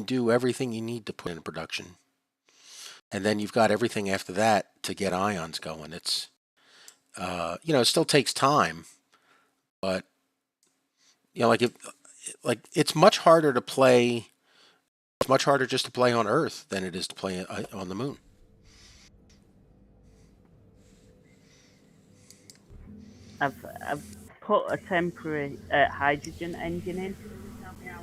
do everything you need to put in production. And then you've got everything after that to get ions going. It's, it still takes time, but, it's much harder to play. It's much harder just to play on Earth than it is to play on the moon. I've put a temporary hydrogen engine in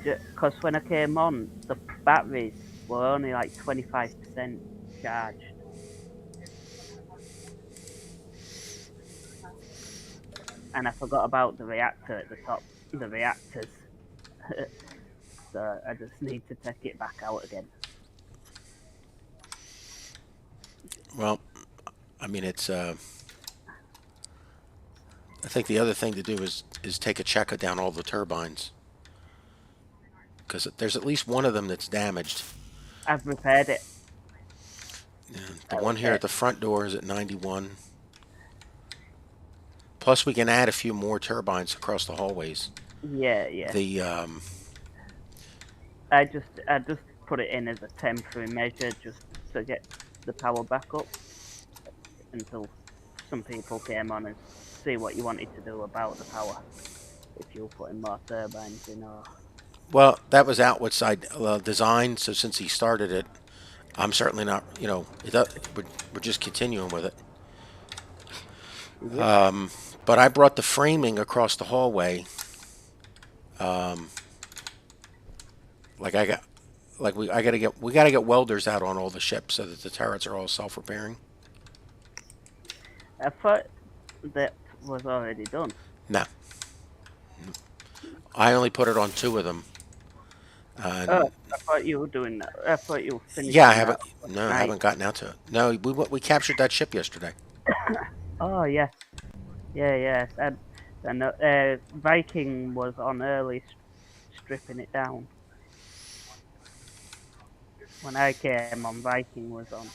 because when I came on, the batteries were only like 25% charged. And I forgot about the reactor at the top, the reactors. So I just need to take it back out again. Well, I mean, it's. I think the other thing to do is take a checker down all the turbines, because there's at least one of them that's damaged. I've repaired it. And the one here at the front door is at 91. Plus, we can add a few more turbines across the hallways. Yeah, yeah. The I just put it in as a temporary measure just to get the power back up until some people came on and see what you wanted to do about the power. If you're putting more turbines in, or well, that was outside design. So since he started it, I'm certainly not. We're just continuing with it. But I brought the framing across the hallway. We gotta get welders out on all the ships so that the turrets are all self-repairing. I thought that was already done. No, I only put it on 2 of them. I thought you were doing that. I thought you were finishing. Yeah, I haven't. That No, I haven't gotten out to it. No, we captured that ship yesterday. Oh yes, yeah. And Viking was on early, stripping it down. When I came on, Viking was on.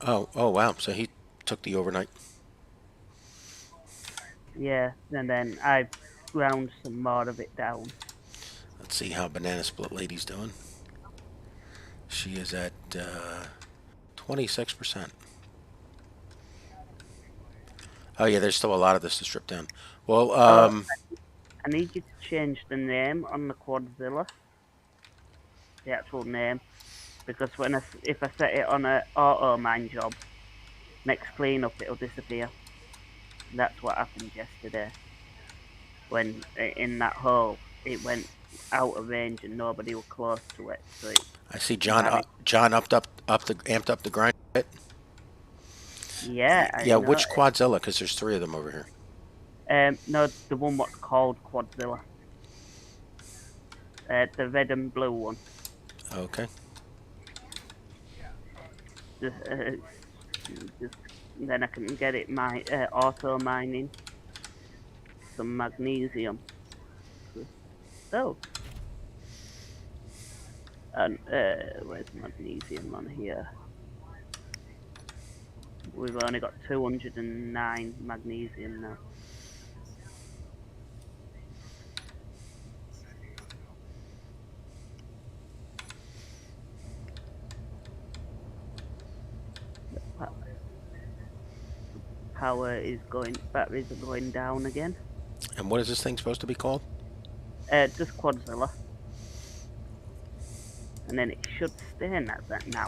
Oh wow! So he took the overnight. Yeah, and then I ground some more of it down. Let's see how Banana Split Lady's doing. She is at 26%. Oh yeah, there's still a lot of this to strip down. Well, I need you to change the name on the Quadzilla, the actual name, because if I set it on a auto mine job, next cleanup it'll disappear. That's what happened yesterday. When in that hole, it went out of range and nobody was close to it. So I see John. John amped up the grind bit. Yeah. Yeah, which Quadzilla? Because there's 3 of them over here. No, the one what's called Quadzilla. The red and blue one. Okay. Then I can get it auto mining some magnesium. So, and where's magnesium on here? We've only got 209 magnesium now. Power is going, batteries are going down again. And what is this thing supposed to be called? Just Quadzilla. And then it should stay in that now.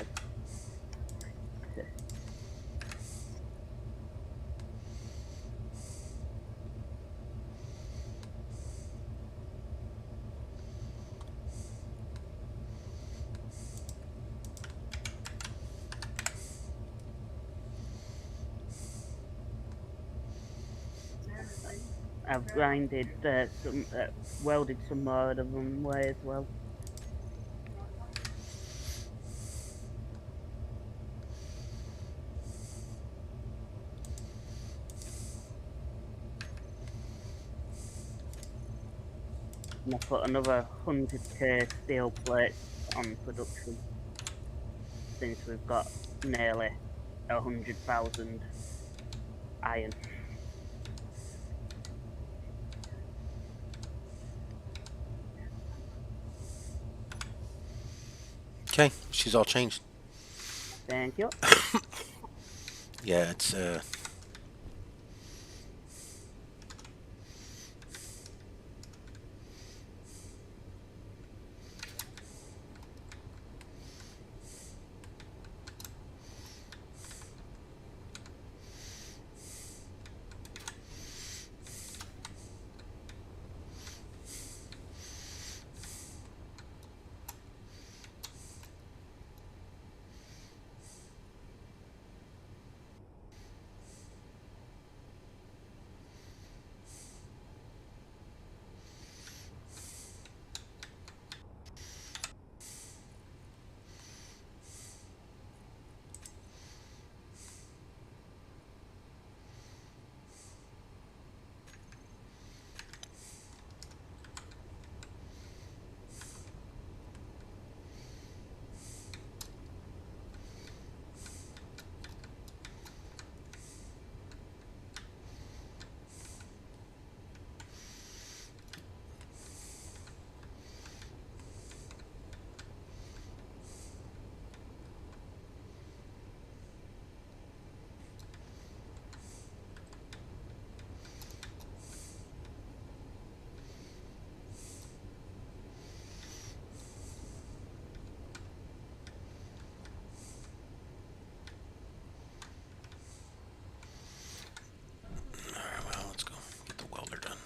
I've grinded welded some more of them away as well. And I put another 100k steel plates on production since we've got nearly 100,000 iron. Okay, she's all changed. Thank you. Yeah, it's well, let's go get the welder done.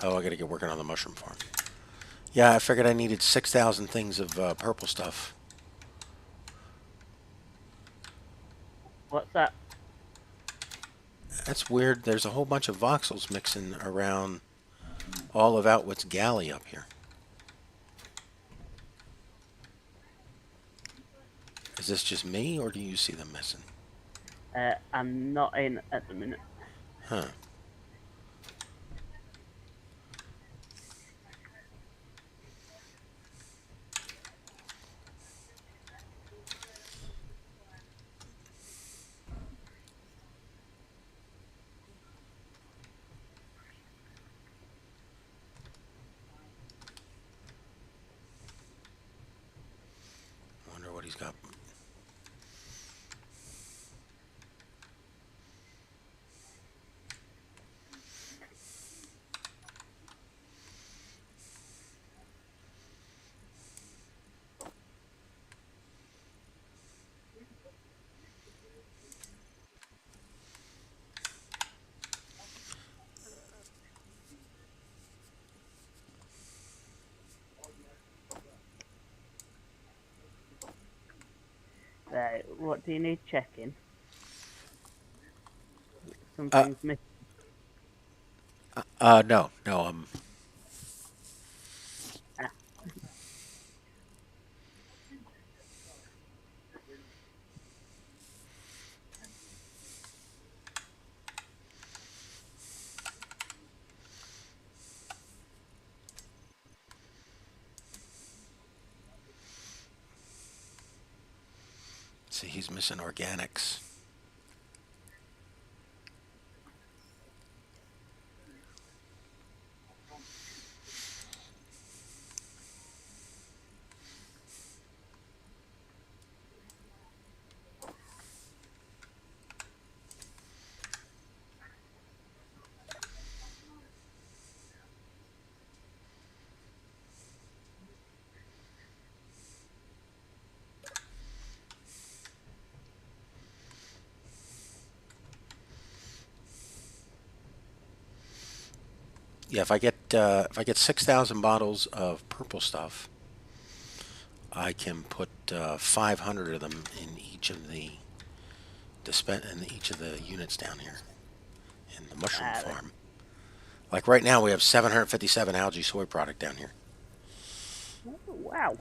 Oh, I gotta get working on the mushroom farm. Yeah, I figured I needed 6,000 things of purple stuff. What's that? That's weird. There's a whole bunch of voxels mixing around all of Outwit's galley up here. Is this just me, or do you see them missing? I'm not in at the minute. Huh. Wonder what he's got. Right, what do you need checking? Something's missing. No. Ah, see, he's missing organics. Yeah, if I get 6,000 bottles of purple stuff, I can put 500 of them in each of the units down here in the mushroom farm. Like right now, we have 757 algae soy product down here. oh, wow.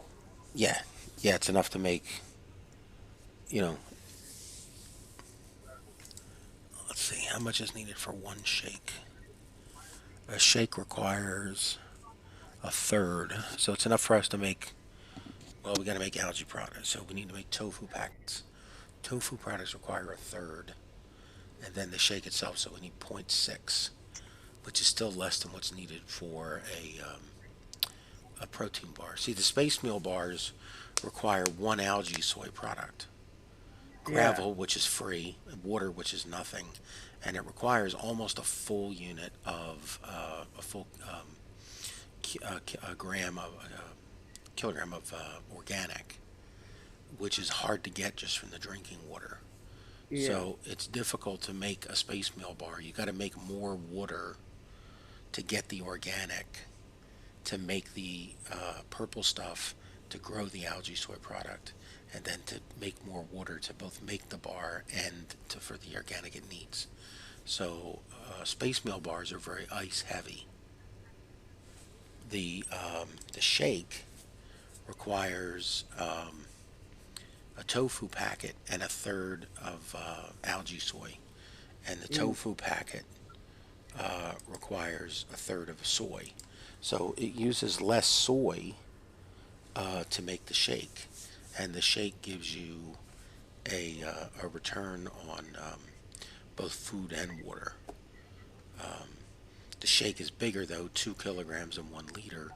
Yeah, it's enough to make, you know. Let's see, how much is needed for one shake? A shake requires a third, so it's enough for us to make. Well, we got to make algae products, so we need to make tofu packets. Tofu products require a third, and then the shake itself, so we need 0.6. which is still less than what's needed for a protein bar. See, the space meal bars require one algae soy product, Yeah. gravel, which is free, and water, which is nothing, and it requires almost a full unit of a full a gram of kilogram of organic, which is hard to get just from the drinking water. Yeah. So it's difficult to make a space meal bar. You got to make more water to get the organic, to make the purple stuff, to grow the algae soy product, and then to make more water to both make the bar and for the organic it needs. So space meal bars are very ice heavy. The shake requires a tofu packet and a third of algae soy, and the Mm. tofu packet requires a third of soy. So it uses less soy to make the shake, and the shake gives you a return on both food and water. The shake is bigger though, 2 kilograms in 1 liter.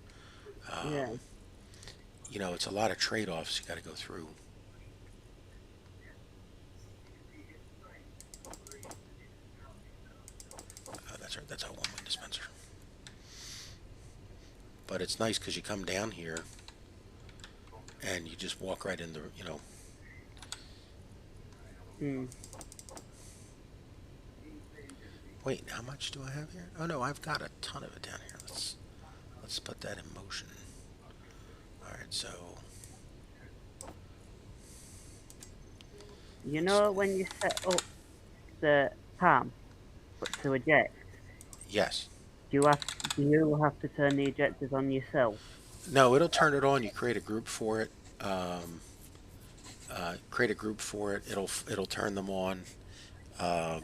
Yeah. It's a lot of trade-offs you got to go through. That's right. That's our one-way dispenser. But it's nice because you come down here and you just walk right in the. Mm. Wait, how much do I have here? Oh no, I've got a ton of it down here. Let's put that in motion. All right, so You know when you set up the PAM to eject, yes. do you have to turn the ejectors on yourself? No, it'll turn it on. You create a group for it. Create a group for it. It'll turn them on. Um,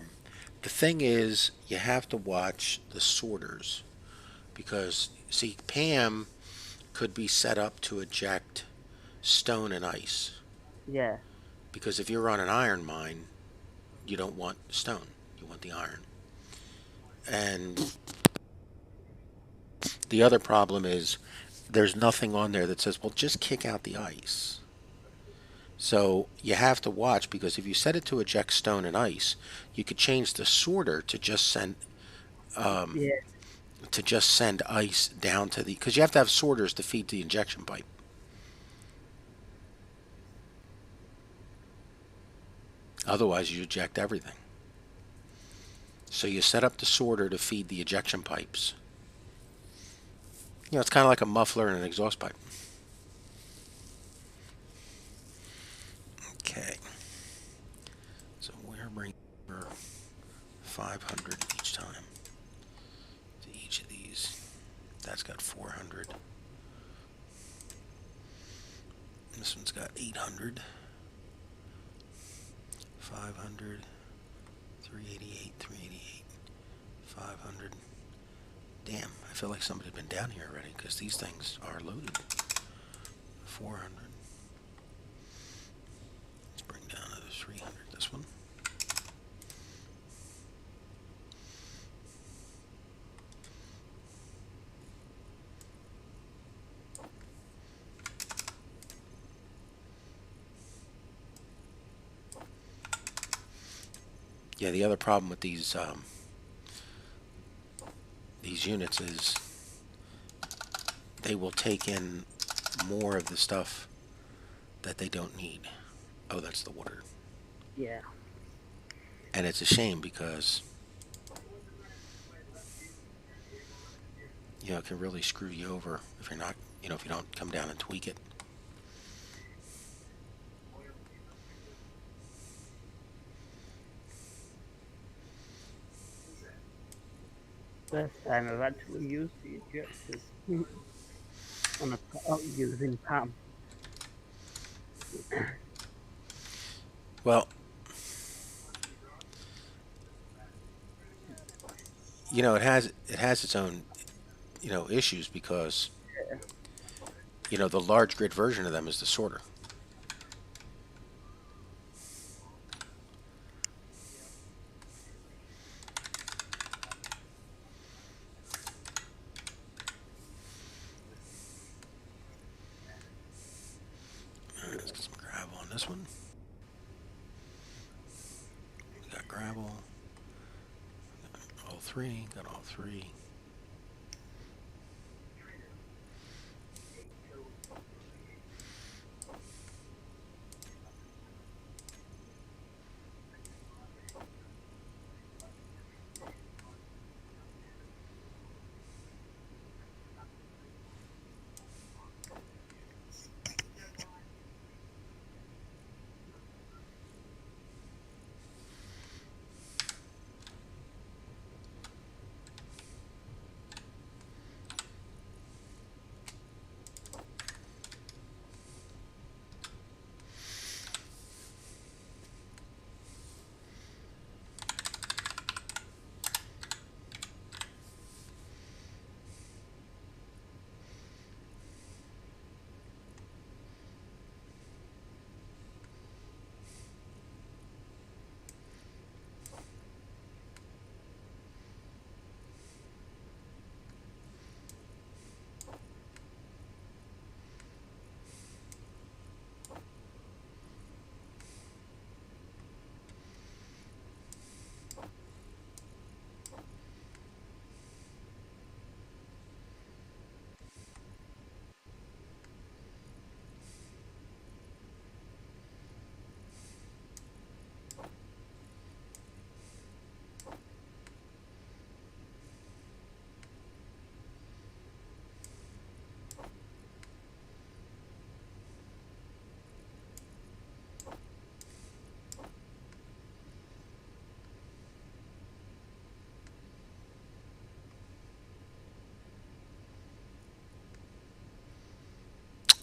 the thing is, you have to watch the sorters because see, Pam could be set up to eject stone and ice. Yeah. Because if you're on an iron mine, you don't want stone. You want the iron. And the other problem is there's nothing on there that says, well, just kick out the ice. So you have to watch because if you set it to eject stone and ice, you could change the sorter Yeah. to just send ice down to the because you have to have sorters to feed the injection pipe. Otherwise, you eject everything. So you set up the sorter to feed the ejection pipes. It's kind of like a muffler and an exhaust pipe. Okay. So we're bringing 500 each time to each of these. That's got 400. This one's got 800. 500. 388. 388. 500. Damn, I feel like somebody's been down here already because these things are loaded. 400. Let's bring down another 300. This one. Yeah, the other problem with these units is they will take in more of the stuff that they don't need. Oh, that's the water. Yeah. And it's a shame because it can really screw you over if you're not, if you don't come down and tweak it. First time I've actually used the ejectors on using PAM. Well, it has its own issues because the large grid version of them is the sorter. this one. We got gravel. Got all three. Got all three.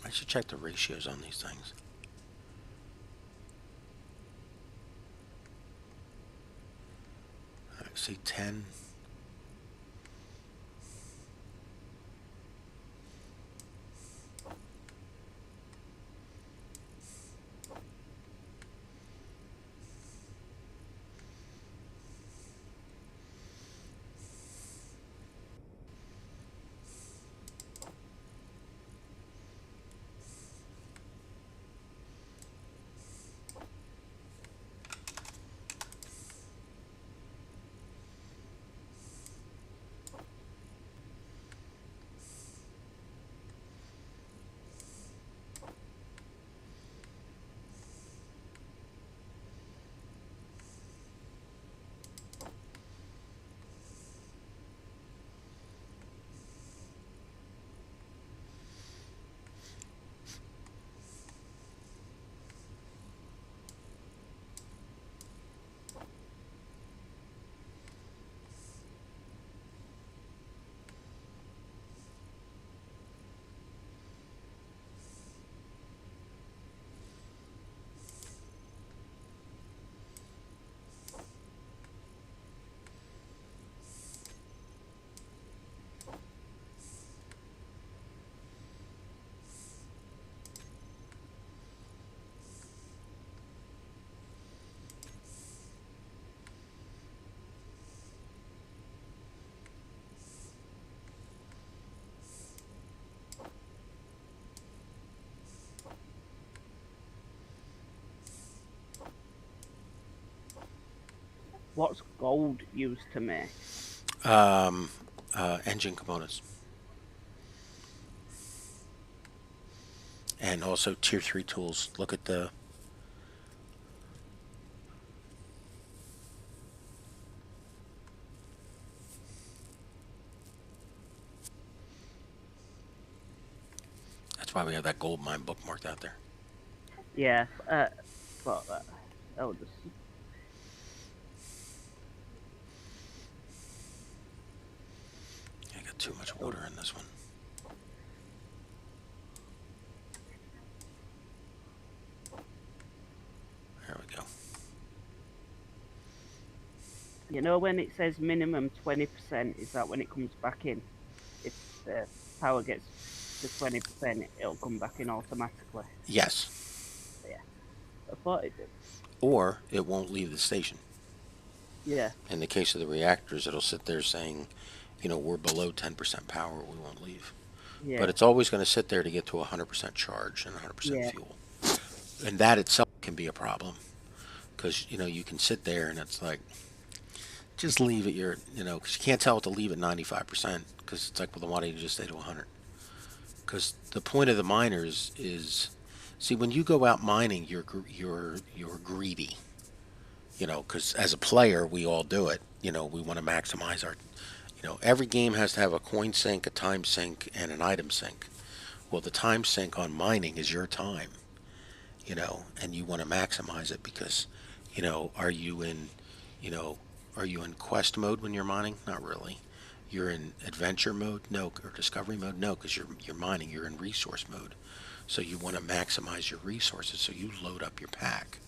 I should check the ratios on these things. All right, see 10. What's gold used to make? Engine components. And also tier 3 tools. Look at the... That's why we have that gold mine bookmarked out there. Yeah, but I'll just... I got too much water in this one. There we go. You know when it says minimum 20%, is that when it comes back in? If the power gets to 20%, it'll come back in automatically. Yes. Yeah, I thought it did. Or it won't leave the station. Yeah. In the case of the reactors, it'll sit there saying, you know, we're below 10% power, we won't leave. Yeah. But it's always going to sit there to get to 100% charge and 100% Yeah. fuel. And that itself can be a problem because you can sit there and it's like just leave it your because you can't tell it to leave at 95% because it's like, well, then why don't you just stay to 100? Because the point of the miners is, see, when you go out mining, you're greedy. Because as a player, we all do it. We want to maximize our. Every game has to have a coin sink, a time sink, and an item sink. Well, the time sink on mining is your time. And you want to maximize it because, are you in, you know, are you in quest mode when you're mining? Not really. You're in adventure mode? No. Or discovery mode? No, because you're mining. You're in resource mode. So you want to maximize your resources. So you load up your pack.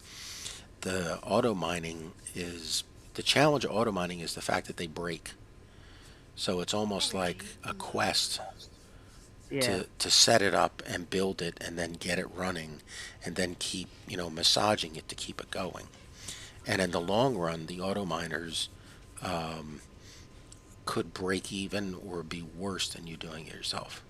The auto mining is the challenge of auto mining is the fact that they break. So it's almost like a quest Yeah. to set it up and build it and then get it running and then keep massaging it to keep it going. And in the long run, the auto miners could break even or be worse than you doing it yourself.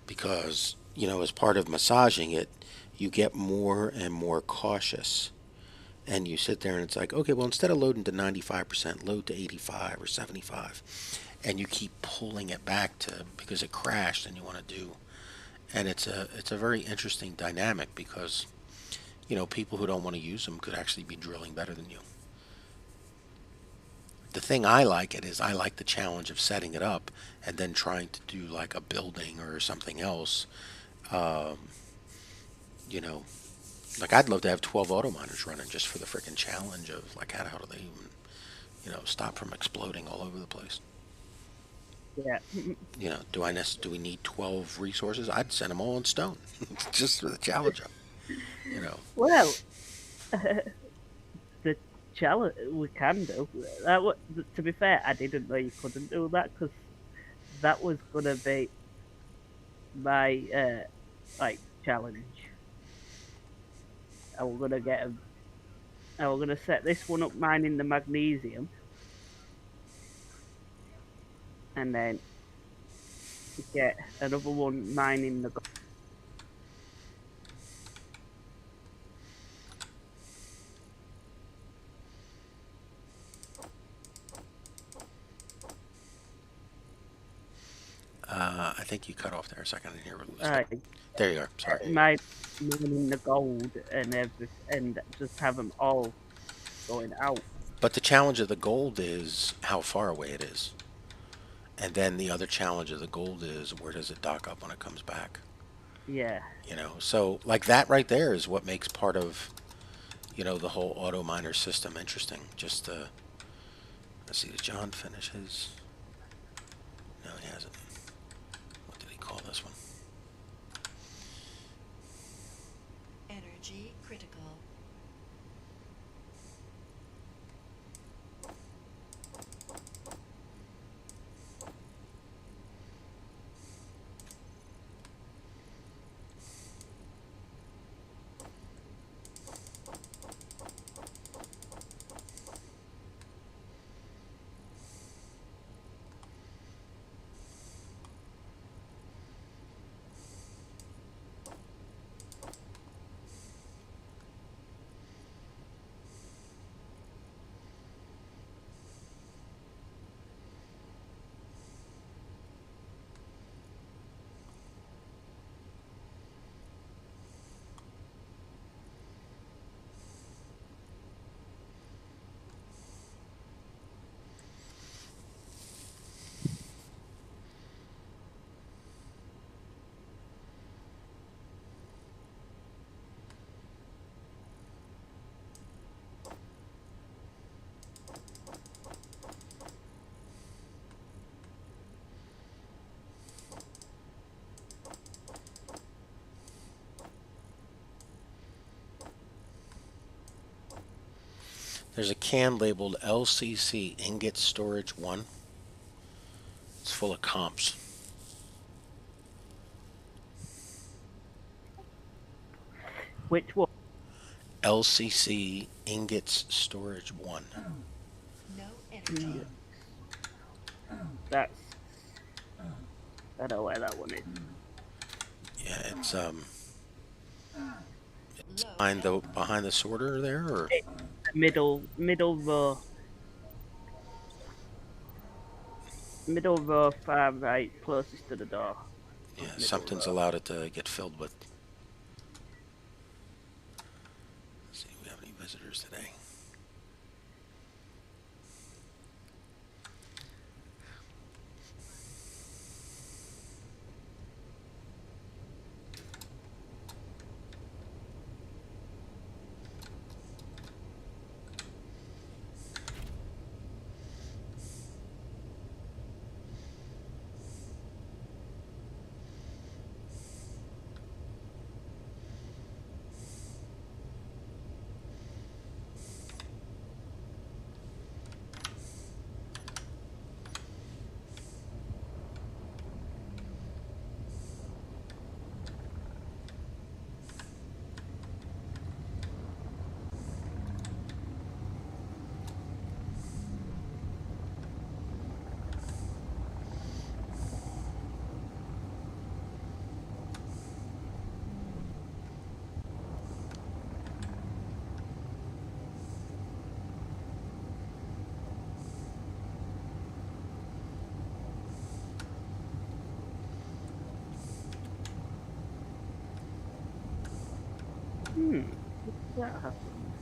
Because, as part of massaging it, you get more and more cautious. And you sit there and it's like, okay, well, instead of loading to 95%, load to 85 or 75. And you keep pulling it back to because it crashed and you want to do. And it's a very interesting dynamic because, people who don't want to use them could actually be drilling better than you. The thing I like it is I like the challenge of setting it up and then trying to do like a building or something else. Um, you know, like I'd love to have 12 auto miners running just for the freaking challenge of like how do they even stop from exploding all over the place. Yeah. Do we need 12 resources? I'd send them all in stone just for the challenge of you know. Well, the challenge we can do that. To be fair, I didn't know you couldn't do that because that was gonna be my like challenge. I was gonna get a, I was gonna set this one up mining the magnesium, and then get another one mining the. I think you cut off there a second. I didn't hear what was Uh, there you are. Sorry. mining the gold and everything, and just have them all going out. But the challenge of the gold is how far away it is. And then the other challenge of the gold is where does it dock up when it comes back? Yeah. So like that right there is what makes part of, the whole auto miner system interesting. Just, let's see, did John finish his? No, he hasn't. What did he call this one? Energy critical. There's a can labeled LCC Ingot Storage 1. It's full of comps. Which one? LCC Ingots Storage 1. No energy. That's. I don't know where that one is. Yeah, it's Low behind the sorter there, or It's the middle row, far right, closest to the door. yeah, Middle something's row. allowed it to get filled with. Let's see, we have any visitors today? What's that happened?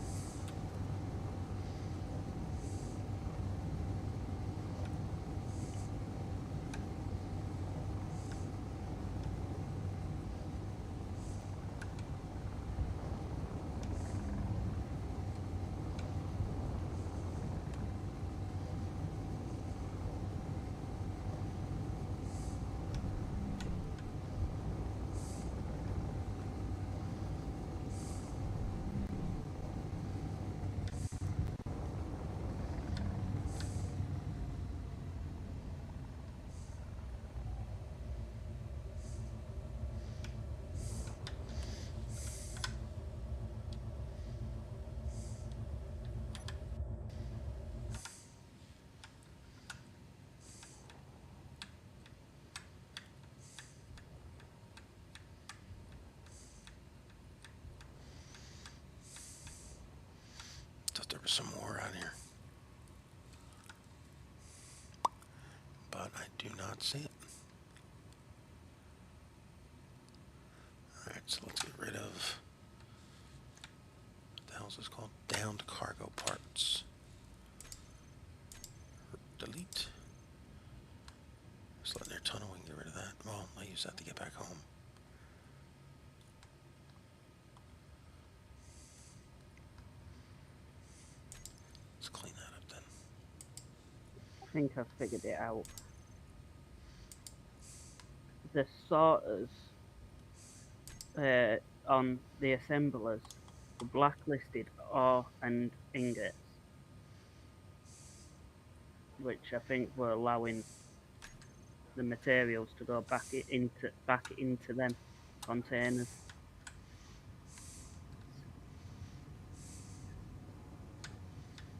Thought there was some more around here, but I do not see it. All right, so let's get rid of what the hell is this called? Downed cargo parts. Delete. Just letting their tunnel. We can get rid of that. Well, I use that to get back home. Let's clean that up then. I think I've figured it out. The sorters on the assemblers were blacklisted ore and ingots, which I think were allowing the materials to go back into them containers.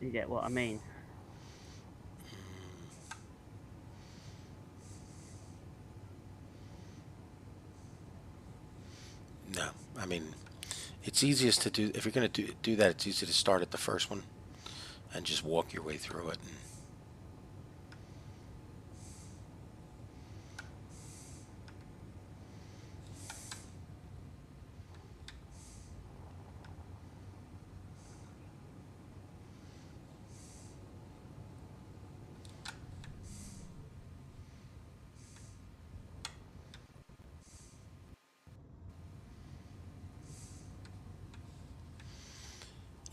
You get what I mean? No, I mean, it's easiest to do, if you're going to do that, it's easy to start at the first one and just walk your way through it. And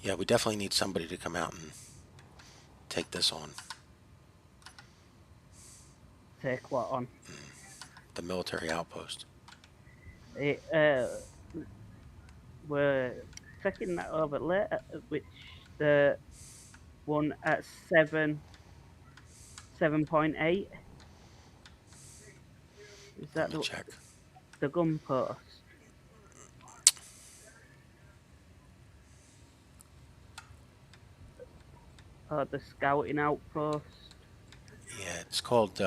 yeah, we definitely need somebody to come out and take this on. Take what on? The military outpost. It, we're checking that over later, which the one at 7.8 is Let that me check. the gun post? Or the scouting outpost? Yeah, it's called,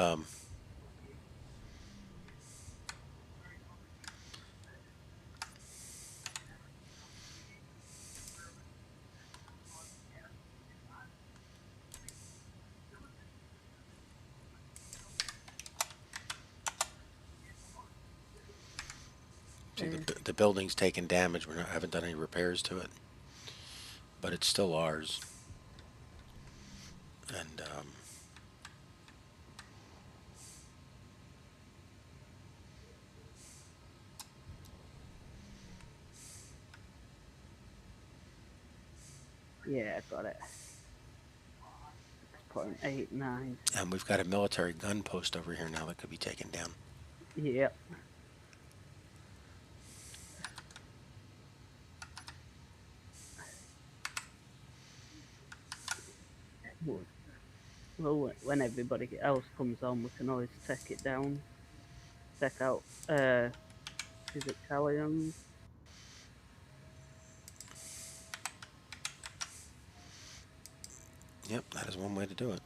See, the building's taken damage. Haven't done any repairs to it, but it's still ours. And Yeah, got it. 6.89. and we've got a military gun post over here now that could be taken down. Yep. Well, when everybody else comes on, we can always take it down. Take out, is it Callium? Yep, that is one way to do it.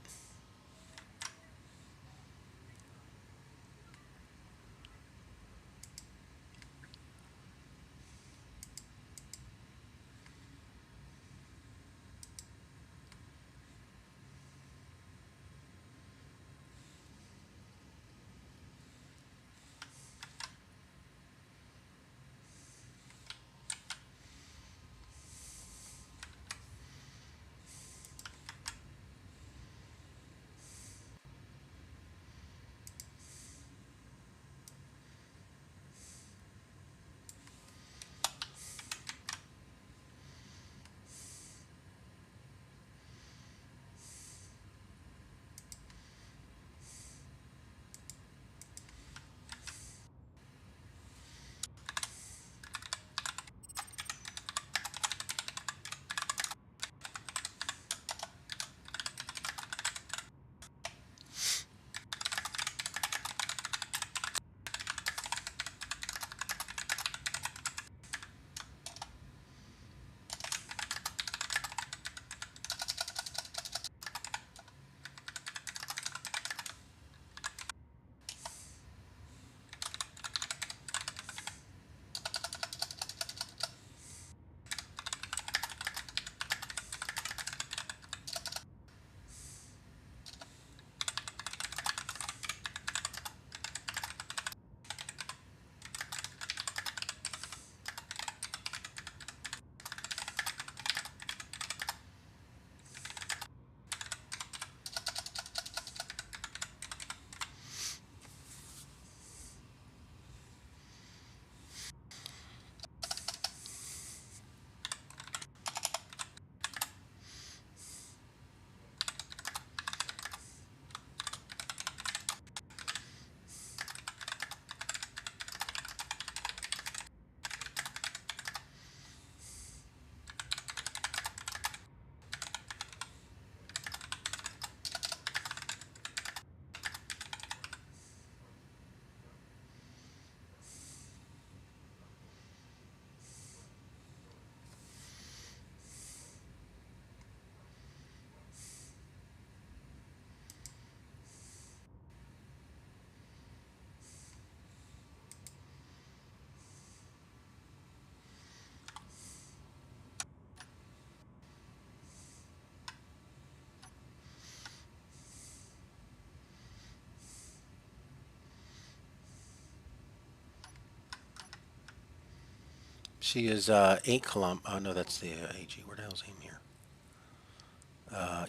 She is 8 km. Oh no, that's the AG. Where the hell's aim here?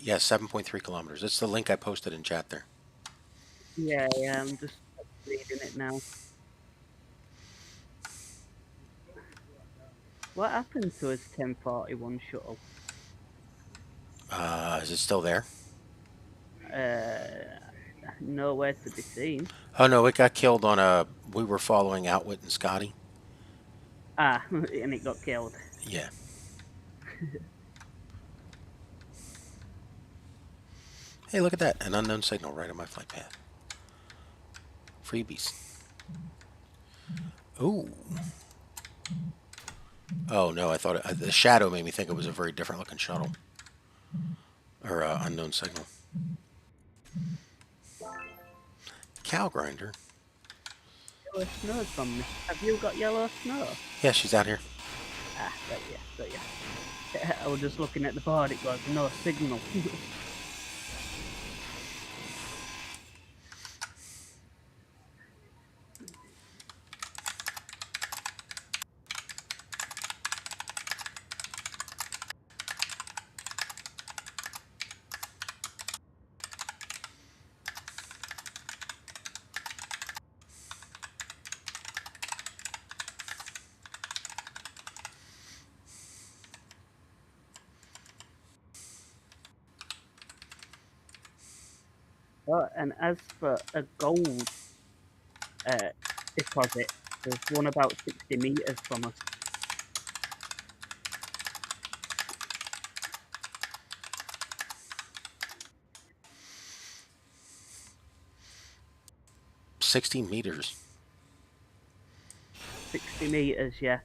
Yeah, 7.3 kilometers. It's the link I posted in chat there. Yeah, I'm just reading it now. What happened to his 1041 shuttle? Is it still there? Nowhere to be seen. Oh no, it got killed on a. We were following Outwit and Scotty. Ah, and it got killed. Yeah. Hey, look at that. An unknown signal right on my flight path. Freebies. Ooh. Oh, no, I thought the shadow made me think it was a very different looking shuttle. Or unknown signal. Cow grinder? Yellow snow's from me. Have you got yellow snow? Yeah, she's out here. Ah, got ya. I was just looking at the board, it goes no signal. Oh, and as for a gold deposit, there's one about 60 meters from us. $60 meters. 60 meters, yeah,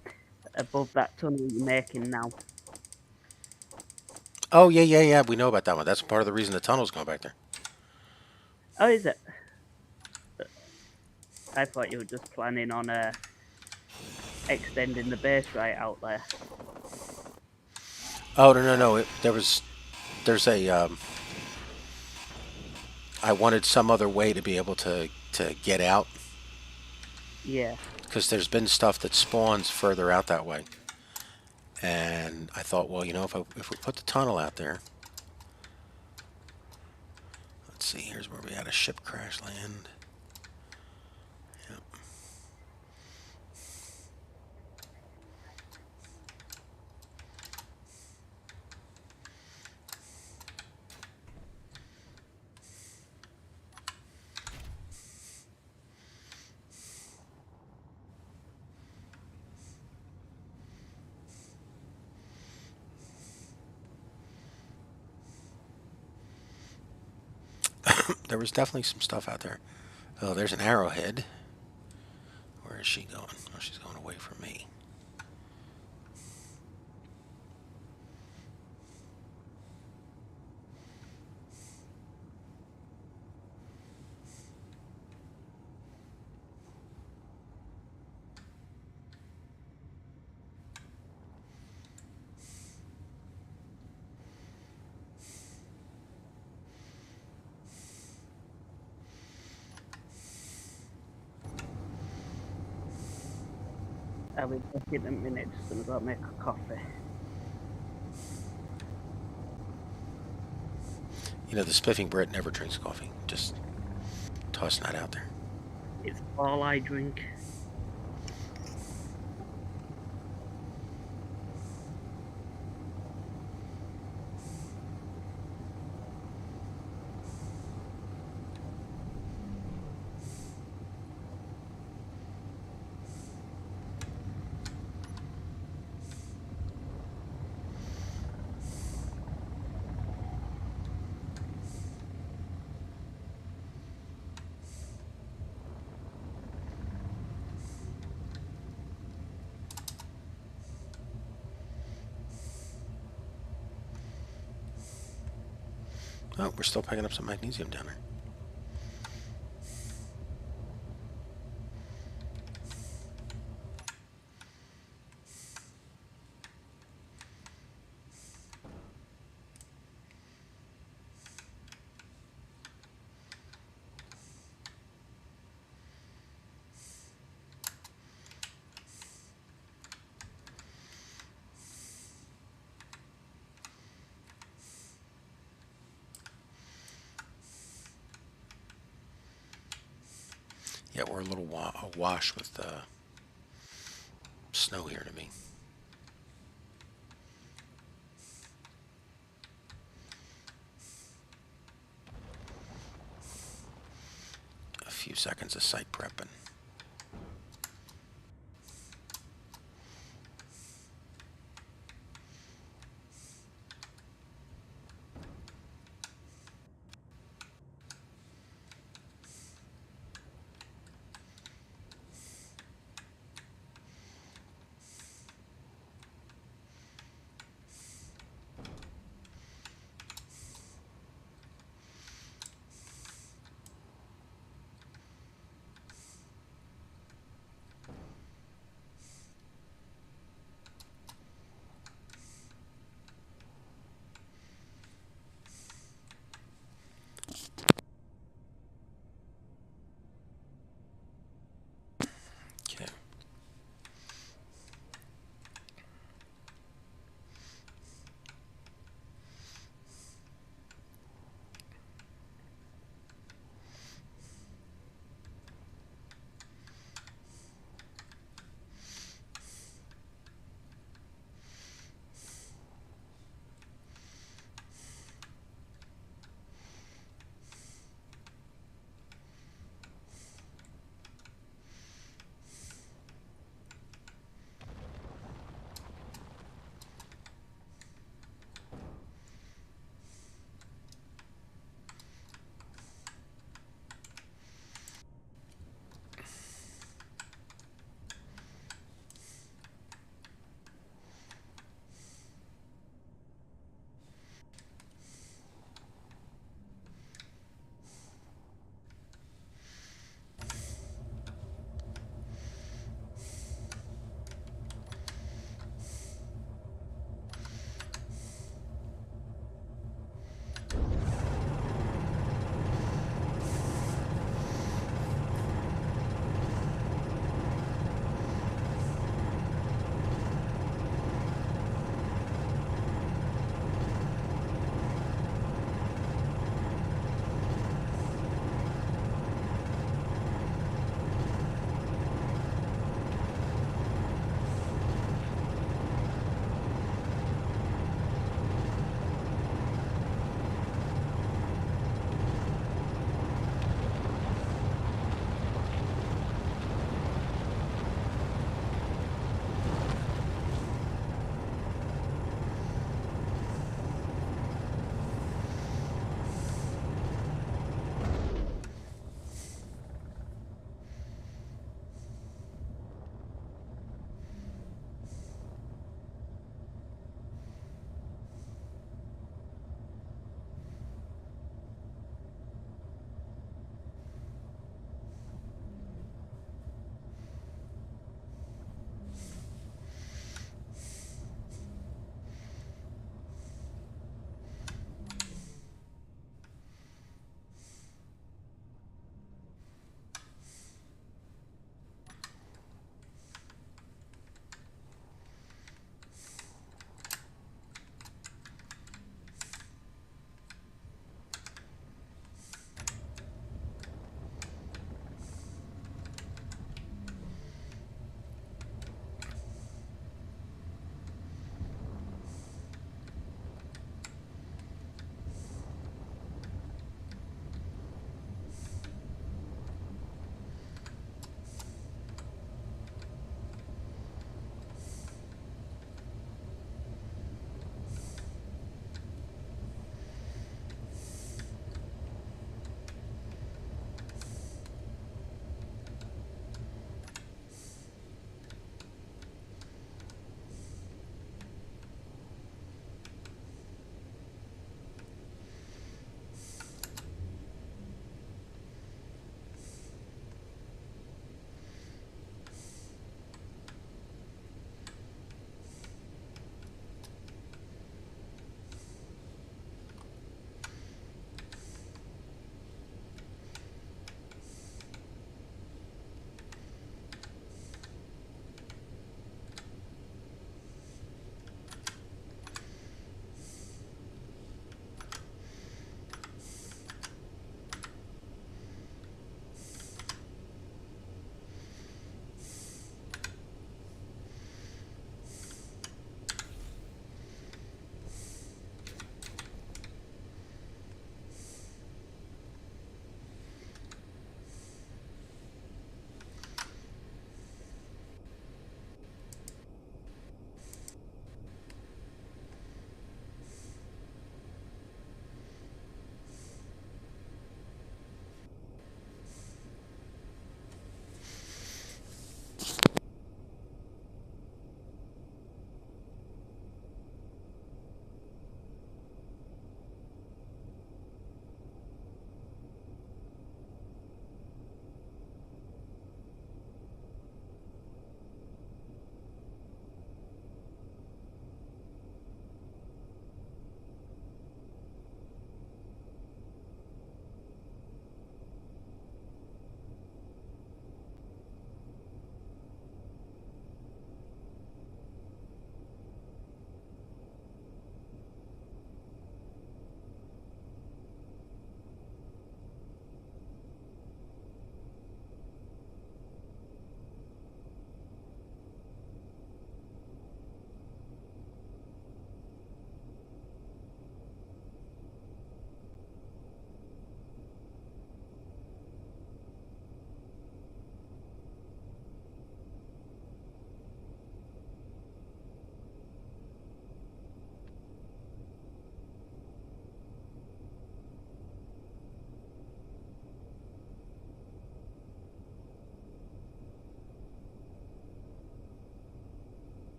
above that tunnel you're making now. Oh, yeah, yeah, yeah. We know about that one. That's part of the reason the tunnel's going back there. Oh, is it? I thought you were just planning on extending the base right out there. Oh, no, no, no. There's a, I wanted some other way to be able to get out. Yeah. Because there's been stuff that spawns further out that way. And I thought, well, if we put the tunnel out there. Let's see, here's where we had a ship crash land. Yep. There was definitely some stuff out there. Oh, there's an arrowhead. Where is she going? Oh, she's going away from me. I'll be back in a minute, just gonna go make a coffee. The spiffing Brit never drinks coffee. Just tossing that out there. It's all I drink. Oh, we're still picking up some magnesium down there. Yeah, we're a little awash with snow here to me. A few seconds of site prepping.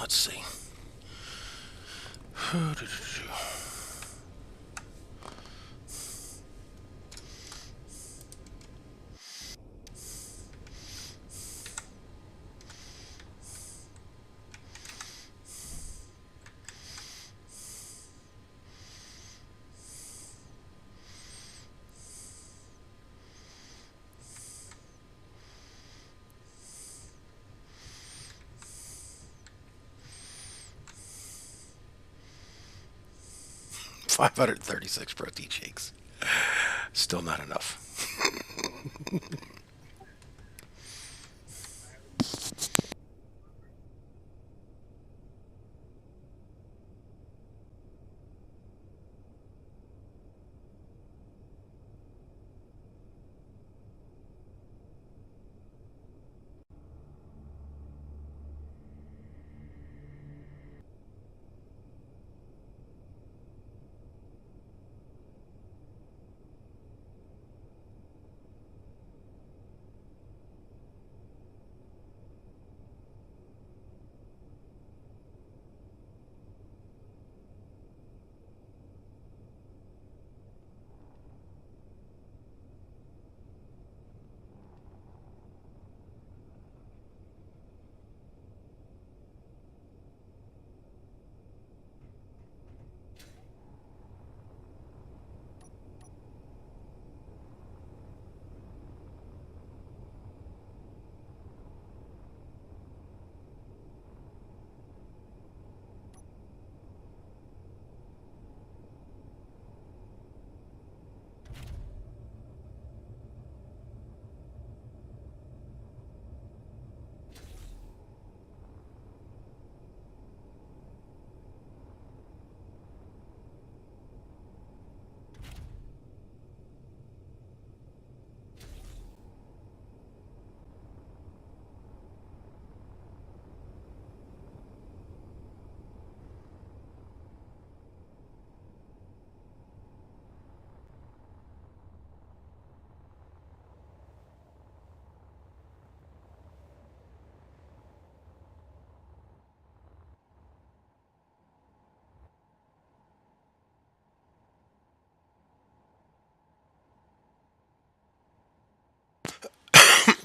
let's see. 536 protein shakes. Still not enough.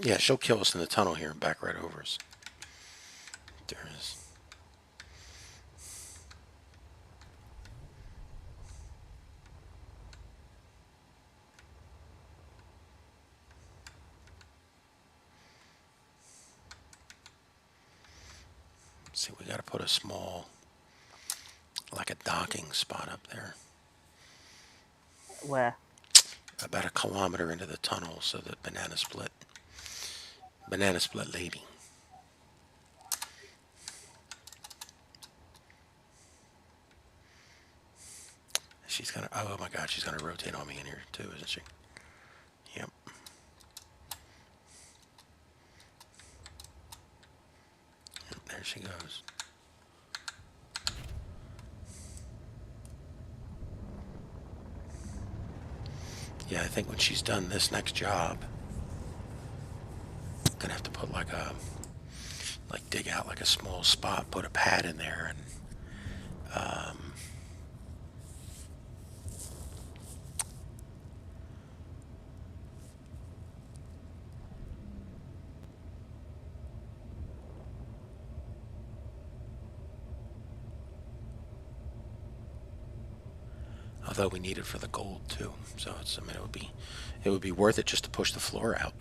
Yeah, she'll kill us in the tunnel here and back right over us. There it is. See, we got to put a small, like a docking spot up there. Where? About a kilometer into the tunnel so that banana split lady. She's gonna, oh my god, she's gonna rotate on me in here too, isn't she? Yep. Yep, there she goes. Yeah, I think when she's done this next job, I'm gonna have to put like dig out like a small spot, put a pad in there, and although we need it for the gold too, so it's, I mean, it would be worth it just to push the floor out.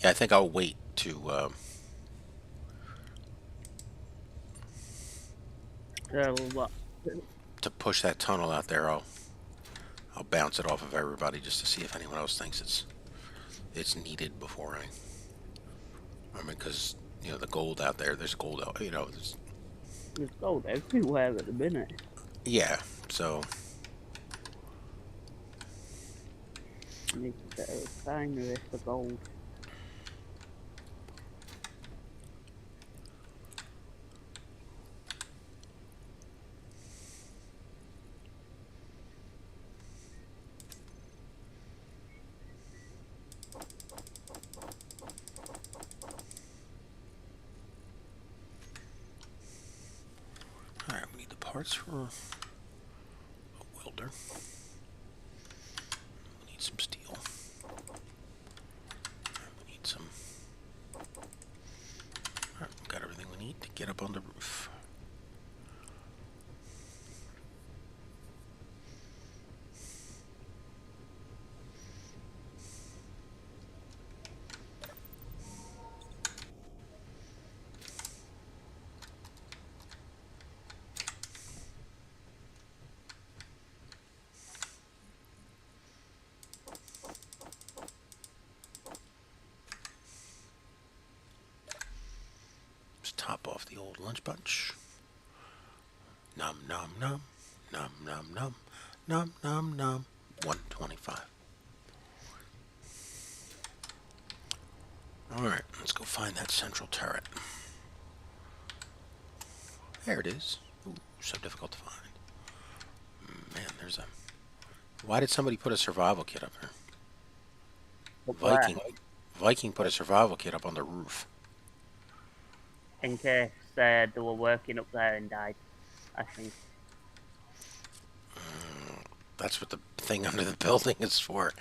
Yeah, I think I'll wait So what? to push that tunnel out there. I'll bounce it off of everybody just to see if anyone else thinks it's needed before I mean, because you know the gold out there. There's gold out. You know, There's gold everywhere at the minute. yeah. So I need to get a refinery for gold. all right, we need the parts for a welder. We need some steel. We need some. All right, we got everything we need to get up on the roof. Top off the old lunch bunch. Nom nom nom. Nom nom nom. Nom nom nom. 125. Alright, let's go find that central turret. There it is. Ooh, so difficult to find. Man, there's a... Why did somebody put a survival kit up here? Viking put a survival kit up on the roof. In case they were working up there and died, I think. That's what the thing under the building is for.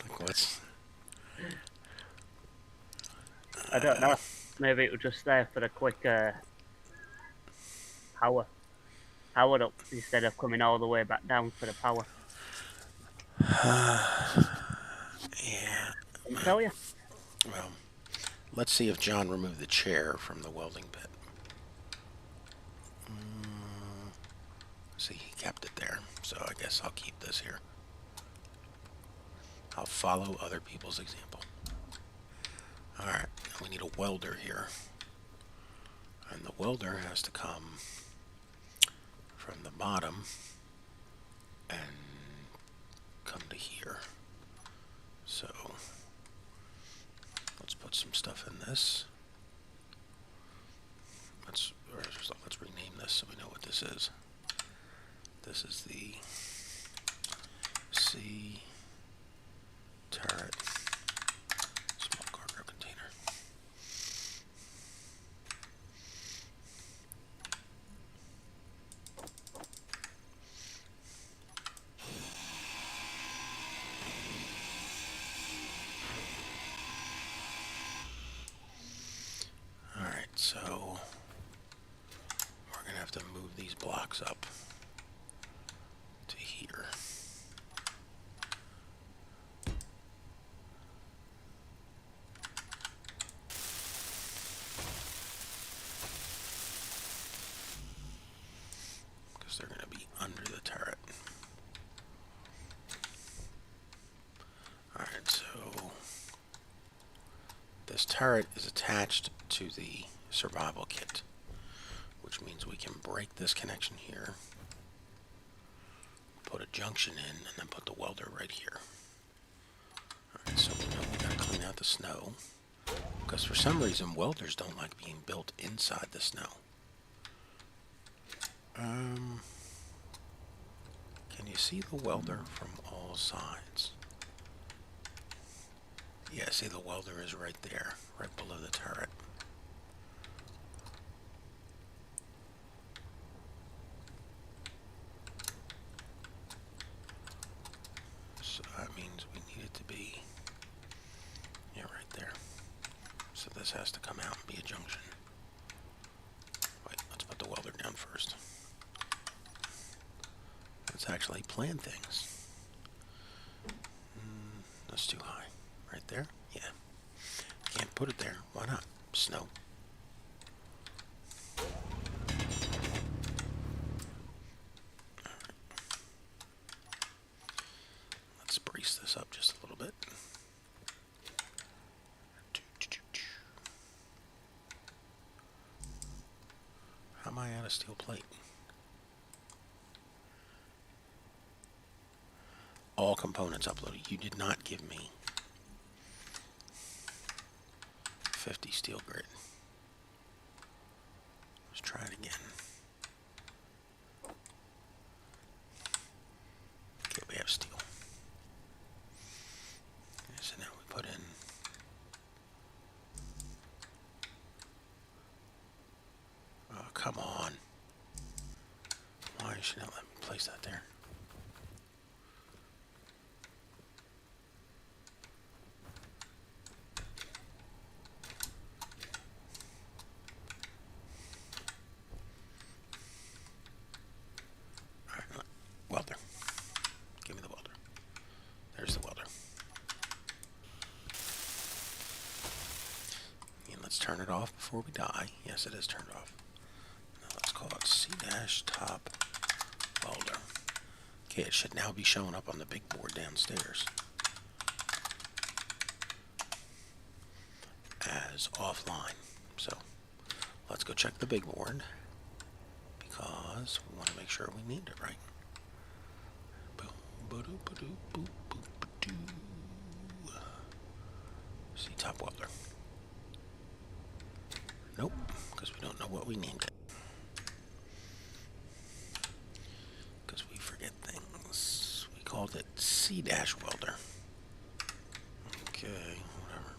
Like, what's... I don't know. Maybe it was just there for a quick power up instead of coming all the way back down for the power. Yeah. I can tell you. Well, let's see if John removed the chair from the welding pit. See, he kept it there, so I guess I'll keep this here. I'll follow other people's example. Alright, we need a welder here. And the welder has to come from the bottom and come to here. So, let's put some stuff in this. Let's rename this so we know what this is. This is the C turret small cargo container. Alright, so we're going to have to move these blocks up to here. Because they're going to be under the turret. Alright, so this turret is attached to the survival kit, which means we can break this connection here, put a junction in, and then put the welder right here. Alright, so we know we gotta clean out the snow, because for some reason welders don't like being built inside the snow. Can you see the welder from all sides? Yeah, see the welder is right there, right below the turret. So that means we need it to be, yeah, right there. So this has to come out and be a junction. Wait, let's put the welder down first. Let's actually plan things. That's too high. Right there? Yeah. Put it there. Why not? Snow. Let's brace this up just a little bit. How am I out of steel plate? All components uploaded. You did not give me 50 steel grid. Let's try it again. Okay, we have steel. Okay, so now we put in oh, come on. Why should not let me place that there? Welder. Give me the welder. There's the welder. And let's turn it off before we die. Yes, it is turned off. Now let's call it C-top welder. Okay, it should now be showing up on the big board downstairs as offline. So let's go check the big board because we want to make sure we named it right. C-top welder. Nope, because we don't know what we named it. Because we forget things. We called it C-welder. Okay, whatever.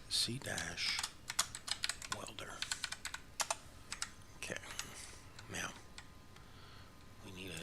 C-welder. Okay. Now, we need a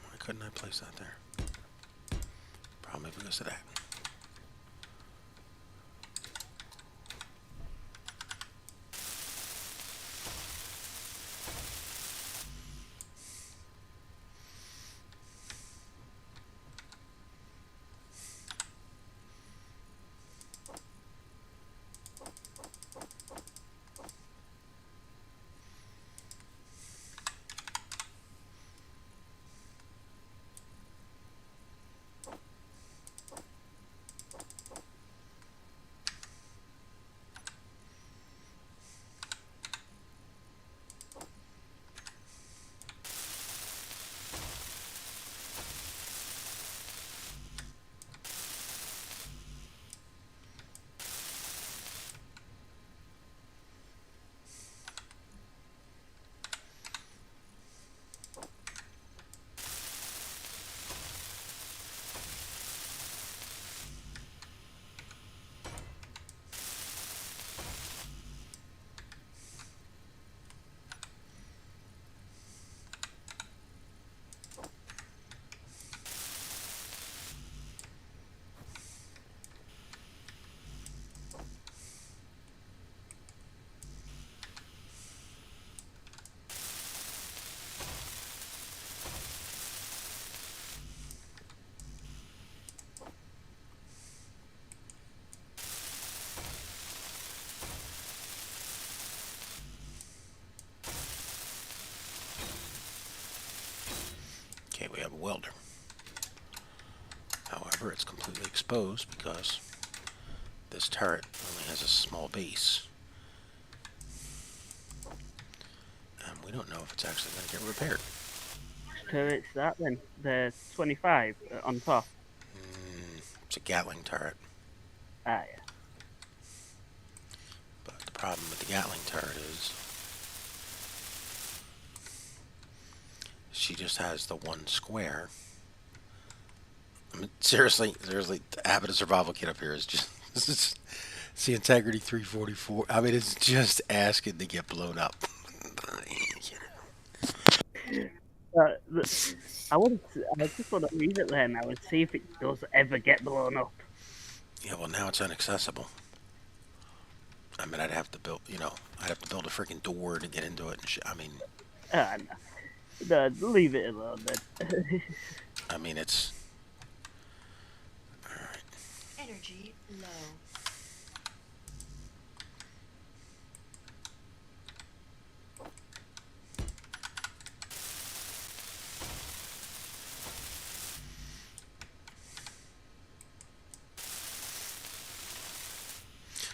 why couldn't I place that there? Probably because of that. Okay, we have a welder. However, it's completely exposed because this turret only has a small base. And we don't know if it's actually going to get repaired. Which turret's that then? The 25 on top? It's a Gatling turret. Ah, yeah. But the problem with the Gatling turret is she just has the one square. I mean, seriously, the habit of survival kit up here is just it's the integrity 344. I mean, it's just asking to get blown up. I just want to leave it there now and see if it does ever get blown up. Yeah, well, now it's inaccessible. I mean, I'd have to build, I'd have to build a freaking door to get into it and shit. I mean, No, leave it alone then. I mean, it's Energy low.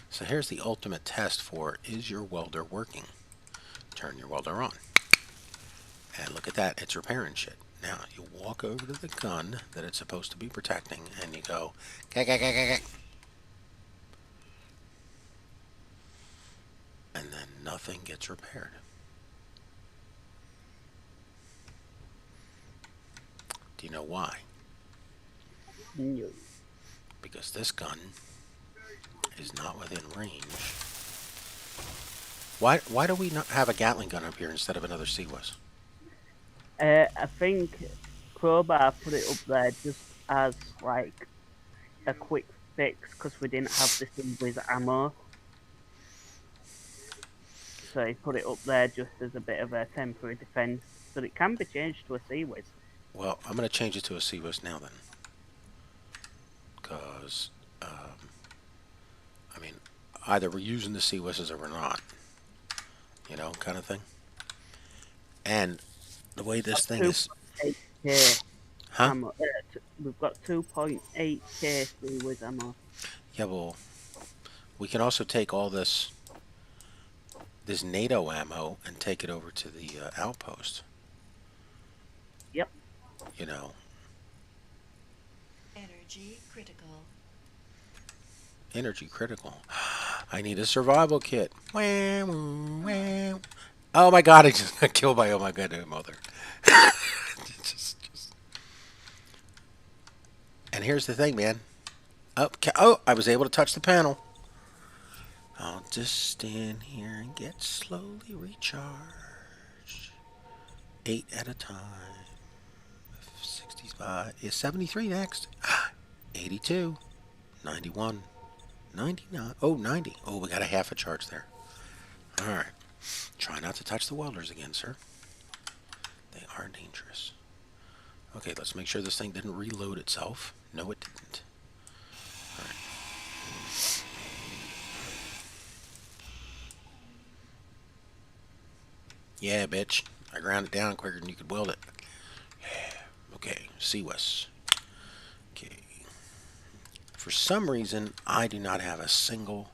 so here's the ultimate test for is your welder working? Turn your welder on. And look at that, it's repairing shit. Now, you walk over to the gun that it's supposed to be protecting, and you go, gag, gag, gag, gag, gag. And then nothing gets repaired. Do you know why? No. Because this gun is not within range. Why do we not have a Gatling gun up here instead of another CWIS? I think Crowbar put it up there just as like a quick fix because we didn't have the Seawiz ammo. So he put it up there just as a bit of a temporary defense, but it can be changed to a Seawiz. Well, I'm going to change it to a CWIS now then. Because, I mean, either we're using the CWISs or we're not. You know, kind of thing. And the way this thing is... 2.8k Huh? ammo. We've got 2.8k Seawiz ammo. Yeah, well, we can also take all this NATO ammo and take it over to the outpost. Yep. You know. Energy critical. Energy critical. I need a survival kit. Oh my god, I just got killed by oh my god mother. just... And here's the thing, man. Oh, I was able to touch the panel. I'll just stand here and get slowly recharged. 8 at a time. 65. Is 73 next? 82. 91. 99. Oh, 90. Oh, we got a half a charge there. Alright. Try not to touch the welders again, sir. They are dangerous. Okay, let's make sure this thing didn't reload itself. No, it didn't. Alright. Yeah, bitch. I ground it down quicker than you could weld it. Yeah. Okay, CWIS. Okay. For some reason, I do not have a single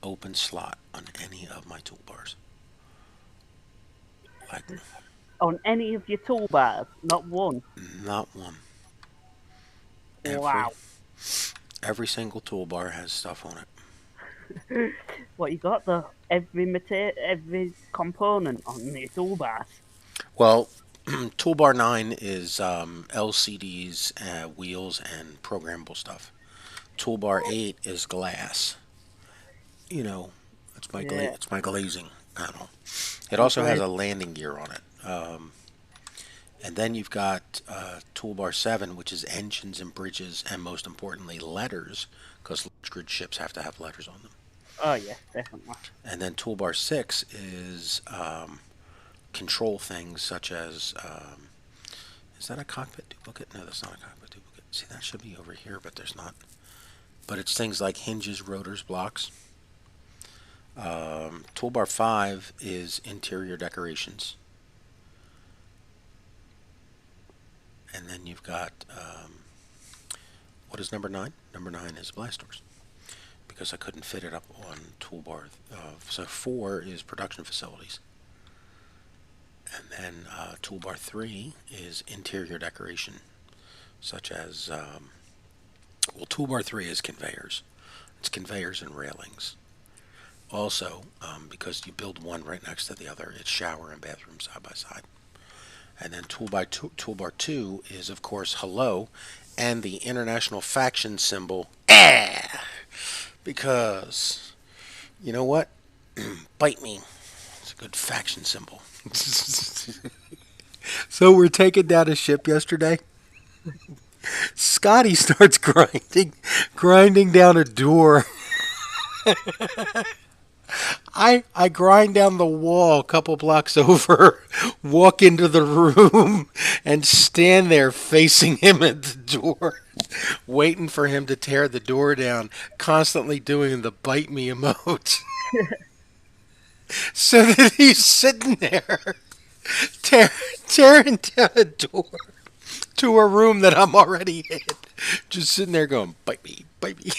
open slot on any of my toolbars. Like, On any of your toolbars, not one. not one. Wow. Every single toolbar has stuff on it. What you got though? Every component on your toolbars. Well, toolbar 9 is LCDs, wheels, and programmable stuff. Toolbar 8 is glass. You know, it's my it's my glazing panel. It also has a landing gear on it. And then you've got toolbar 7, which is engines and bridges, and most importantly, letters, because large grid ships have to have letters on them. Oh yeah, definitely. And then toolbar 6 is control things such as, is that a cockpit duplicate? No, that's not a cockpit duplicate. See, that should be over here, but there's not. But it's things like hinges, rotors, blocks. Toolbar 5 is interior decorations. And then you've got, what is number 9? Number 9 is blast doors. Because I couldn't fit it up on toolbar. So 4 is production facilities. And then toolbar 3 is interior decoration. Such as, well, toolbar 3 is conveyors. It's conveyors and railings. Also, because you build one right next to the other, it's shower and bathroom side by side. And then toolbar 2 is, of course, hello, and the international faction symbol, because, you know what? Bite me. It's a good faction symbol. So we're taking down a ship yesterday. Scotty starts grinding down a door. I grind down the wall a couple blocks over, walk into the room, and stand there facing him at the door, waiting for him to tear the door down, constantly doing the bite me emote. So that he's sitting there, tearing down a door to a room that I'm already in, just sitting there going, bite me, bite me.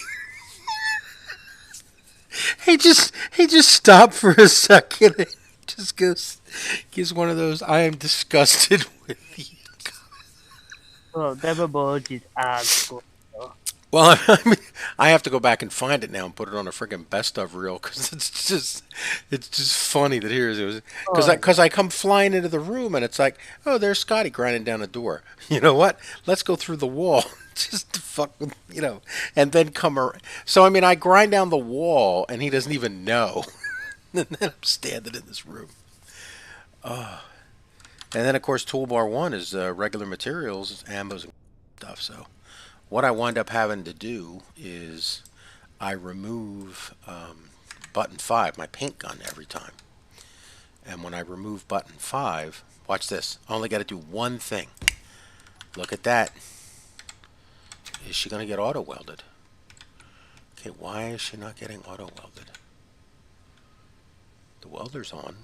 He just stopped for a second and just gives one of those I am disgusted with you. Oh, them emojis are good. Well, I mean, I have to go back and find it now and put it on a friggin' best of reel because it's just funny that here's it was because I come flying into the room and it's like, oh, there's Scotty grinding down a door. You know what? Let's go through the wall. Just to fuck with, and then come around. So I mean, I grind down the wall and he doesn't even know. And then I'm standing in this room. And then of course toolbar 1 is regular materials, ammos and stuff. So what I wind up having to do is I remove button 5, my paint gun, every time. And when I remove button 5, watch this. I only got to do one thing. Look at that. Is she going to get auto welded? Okay, why is she not getting auto welded? The welder's on.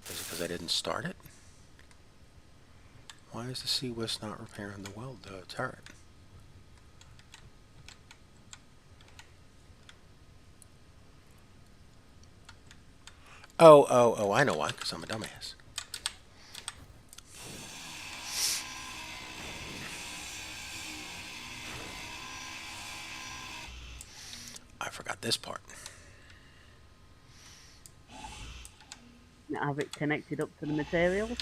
Is it because I didn't start it? Why is the CWIS not repairing the turret? Oh, I know why, because I'm a dumbass. I forgot this part. Have it connected up to the materials?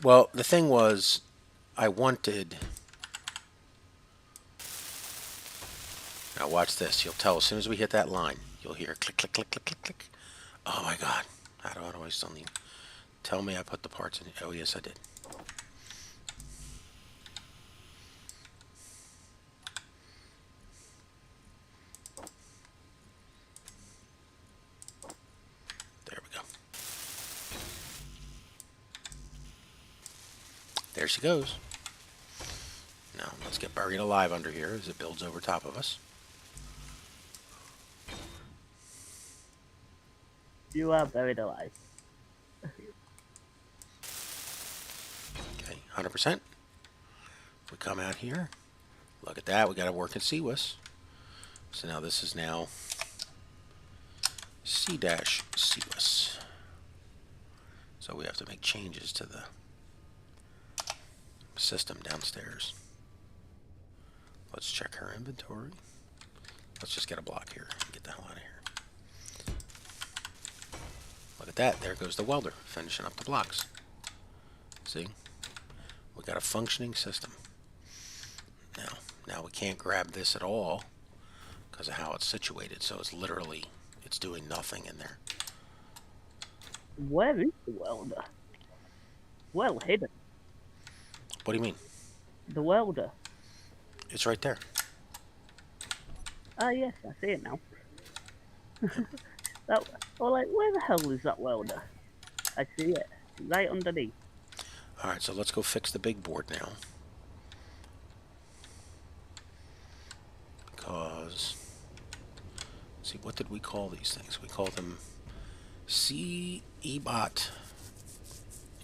Well, the thing was, I wanted... Now watch this. You'll tell as soon as we hit that line. You'll hear click, click, click, click, click, click. Oh my god. How do I still need... Tell me I put the parts in... Oh, yes, I did. There we go. There she goes. Now, let's get buried alive under here as it builds over top of us. You are buried alive. Okay, 100%. We come out here. Look at that. We got to work in CWIS. So now this is now C-CWIS. So we have to make changes to the system downstairs. Let's check her inventory. Let's just get a block here and get the hell out of here. Look at that. There goes the welder finishing up the blocks. See? We got a functioning system. Now we can't grab this at all because of how it's situated. So it's literally, it's doing nothing in there. Where is the welder? Well hidden. What do you mean? The welder. It's right there. Ah, yes, I see it now. Where the hell is that welder? I see it. Right underneath. Alright, so let's go fix the big board now. Because, see, what did we call these things? We call them C-EBOT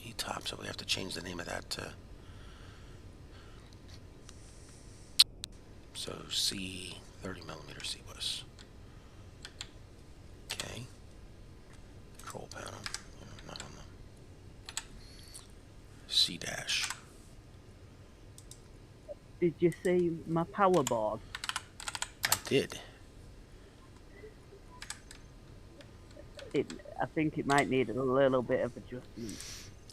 E-top, so we have to change the name of that to, so C 30mm CWIS. Okay. Control panel, not on the C-dash. Did you see my power board? I did. I think it might need a little bit of adjustment.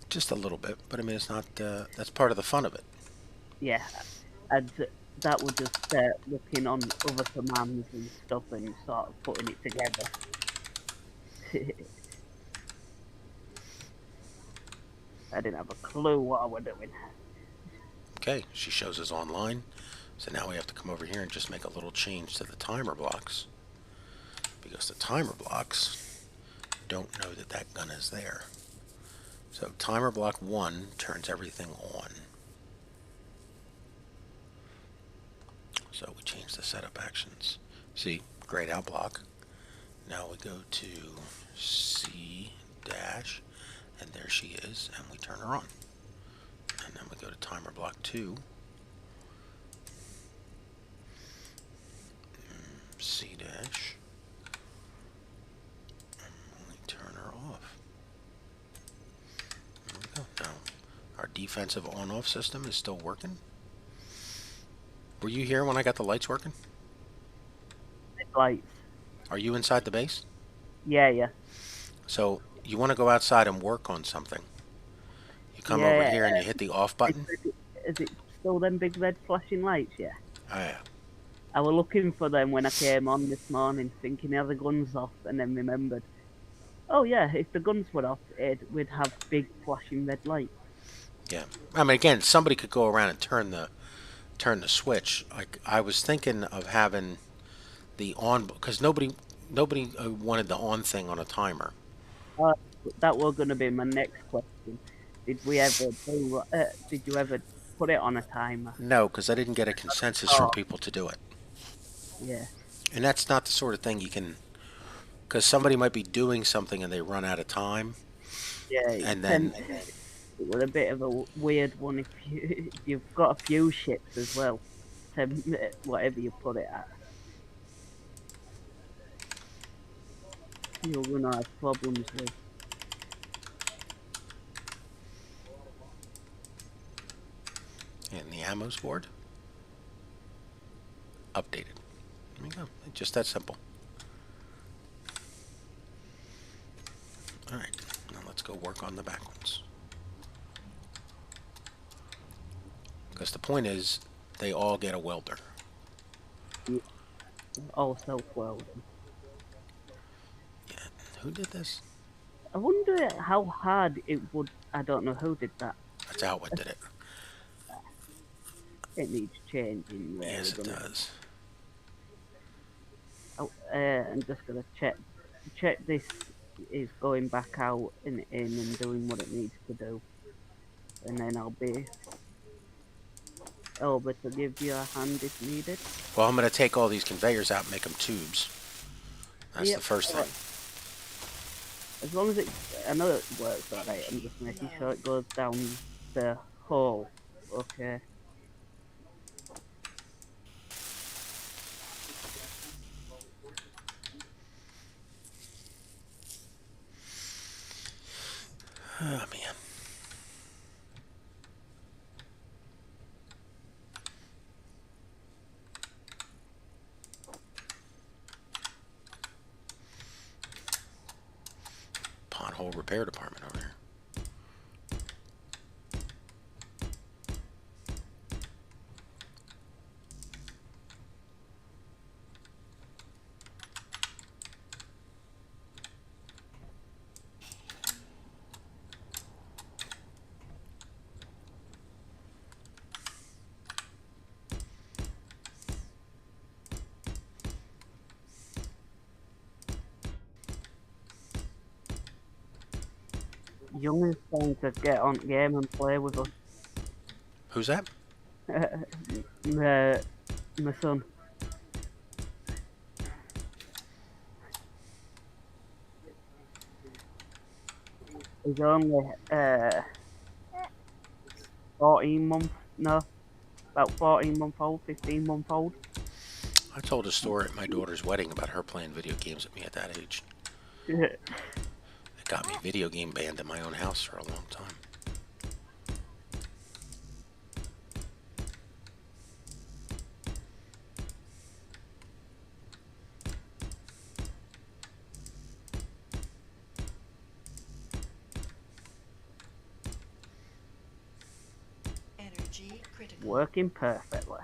Just a little bit, but I mean, it's not. That's part of the fun of it. Yeah, and that would just looking on other commands and stuff and sort of putting it together. I didn't have a clue what I was doing. Okay, she shows us online. So now we have to come over here and just make a little change to the timer blocks, because the timer blocks don't know that that gun is there. So timer block 1 turns everything on. So we change the setup actions. See, grayed out block. Now we go to C dash, and there she is, and we turn her on. And then we go to timer block 2. C dash. And we turn her off. There we go. Now, our defensive on-off system is still working. Were you here when I got the lights working? Lights. Are you inside the base? Yeah. So you want to go outside and work on something. You come over here and you hit the off button. Is it still them big red flashing lights? Yeah. Oh yeah. I was looking for them when I came on this morning, thinking are the guns off, and then remembered, oh yeah, if the guns were off, we'd have big flashing red lights. Yeah. I mean, again, somebody could go around and turn the switch. Like I was thinking of having the on, because nobody wanted the on thing on a timer. That was going to be my next question. Did we ever do? Did you ever put it on a timer? No, because I didn't get a consensus from people to do it. Yeah. And that's not the sort of thing you can, because somebody might be doing something and they run out of time. Yeah. And then it was a bit of a weird one if you've got a few ships as well, to whatever you put it at. You're gonna have problems with. and the ammo's board updated. There we go. It's just that simple. All right. Now let's go work on the back ones. Because the point is, they all get a welder. All self-welding. Yeah. Who did this? I wonder how hard it would. I don't know who did that. That's Outwit did it. It needs changing. Really, Yes, it doesn't does. Oh, I'm just gonna check this is going back out in and doing what it needs to do, and then I'll be over to give you a hand if needed. Well, I'm going to take all these conveyors out and make them tubes. That's Yep, the first thing. As long as it, I know it works alright. I'm just making sure it goes down the hole. Okay. Oh, man. Pothole repair department over here. Young is trying to get on game and play with us. Who's that? My son. He's only 14 months, no, about 14 month old, 15 month old. I told a story at my daughter's wedding about her playing video games with me at that age. Yeah. It got me video game banned in my own house for a long time. Working perfectly.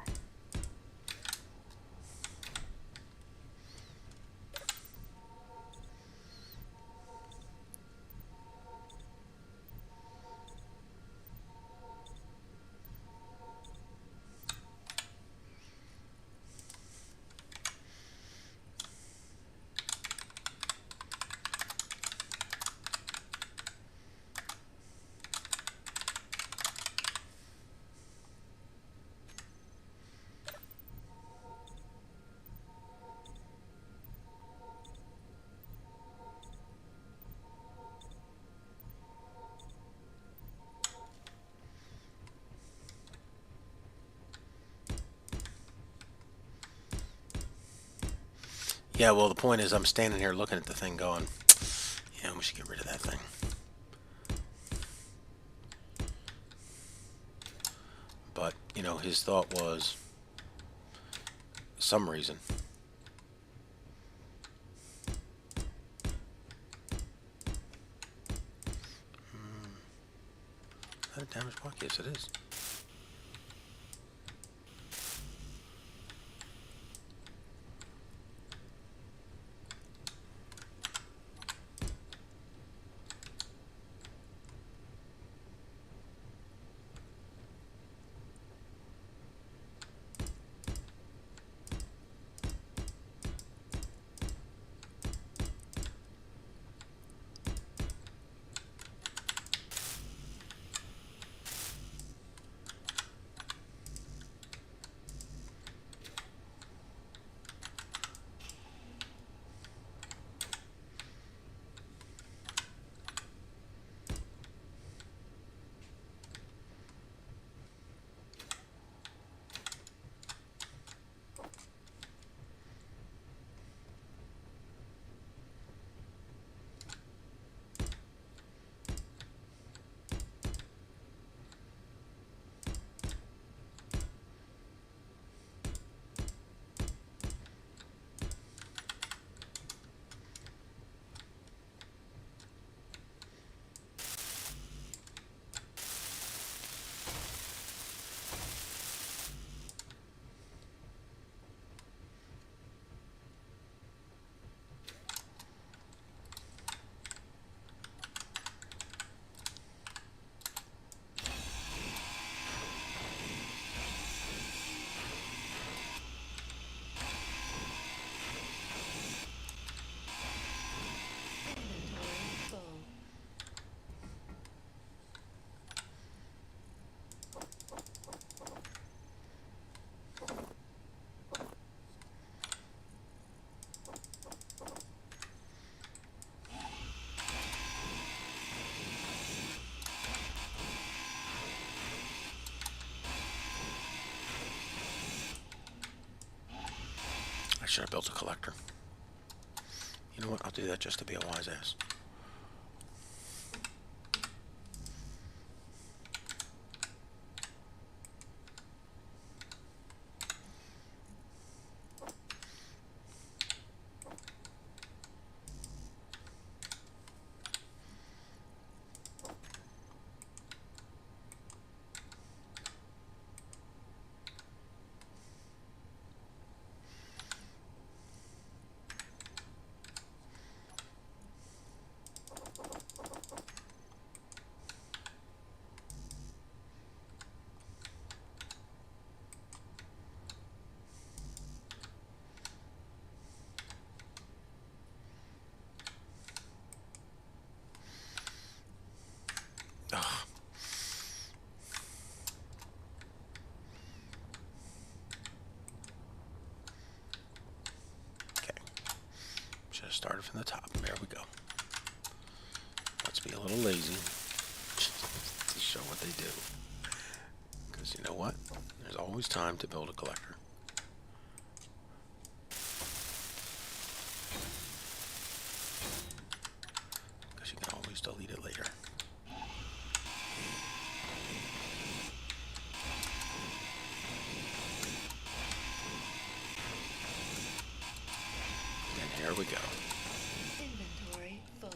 Yeah, well, the point is I'm standing here looking at the thing going, yeah, we should get rid of that thing. But, you know, his thought was some reason. Is that a damaged block? Yes, it is. Inventory full. I should have built a collector. You know what? I'll do that just to be a wise ass. Ugh. Okay. Should have started from the top. There we go. Let's be a little lazy to show what they do. Because you know what? There's always time to build a collector. Because you can always delete it later. And here we go. Inventory full.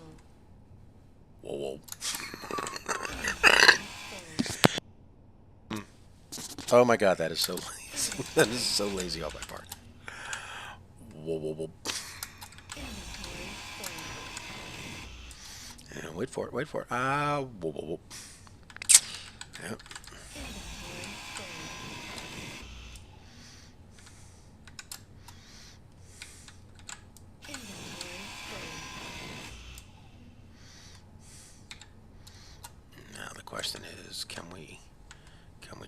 Whoa, whoa. Full. Oh my god, that is so lazy. That is so lazy on my part. Whoa, whoa, whoa. Inventory full. And wait for it, wait for it. Ah, whoa, whoa, whoa. Yep. Inventory full. Inventory full. Now the question is, can we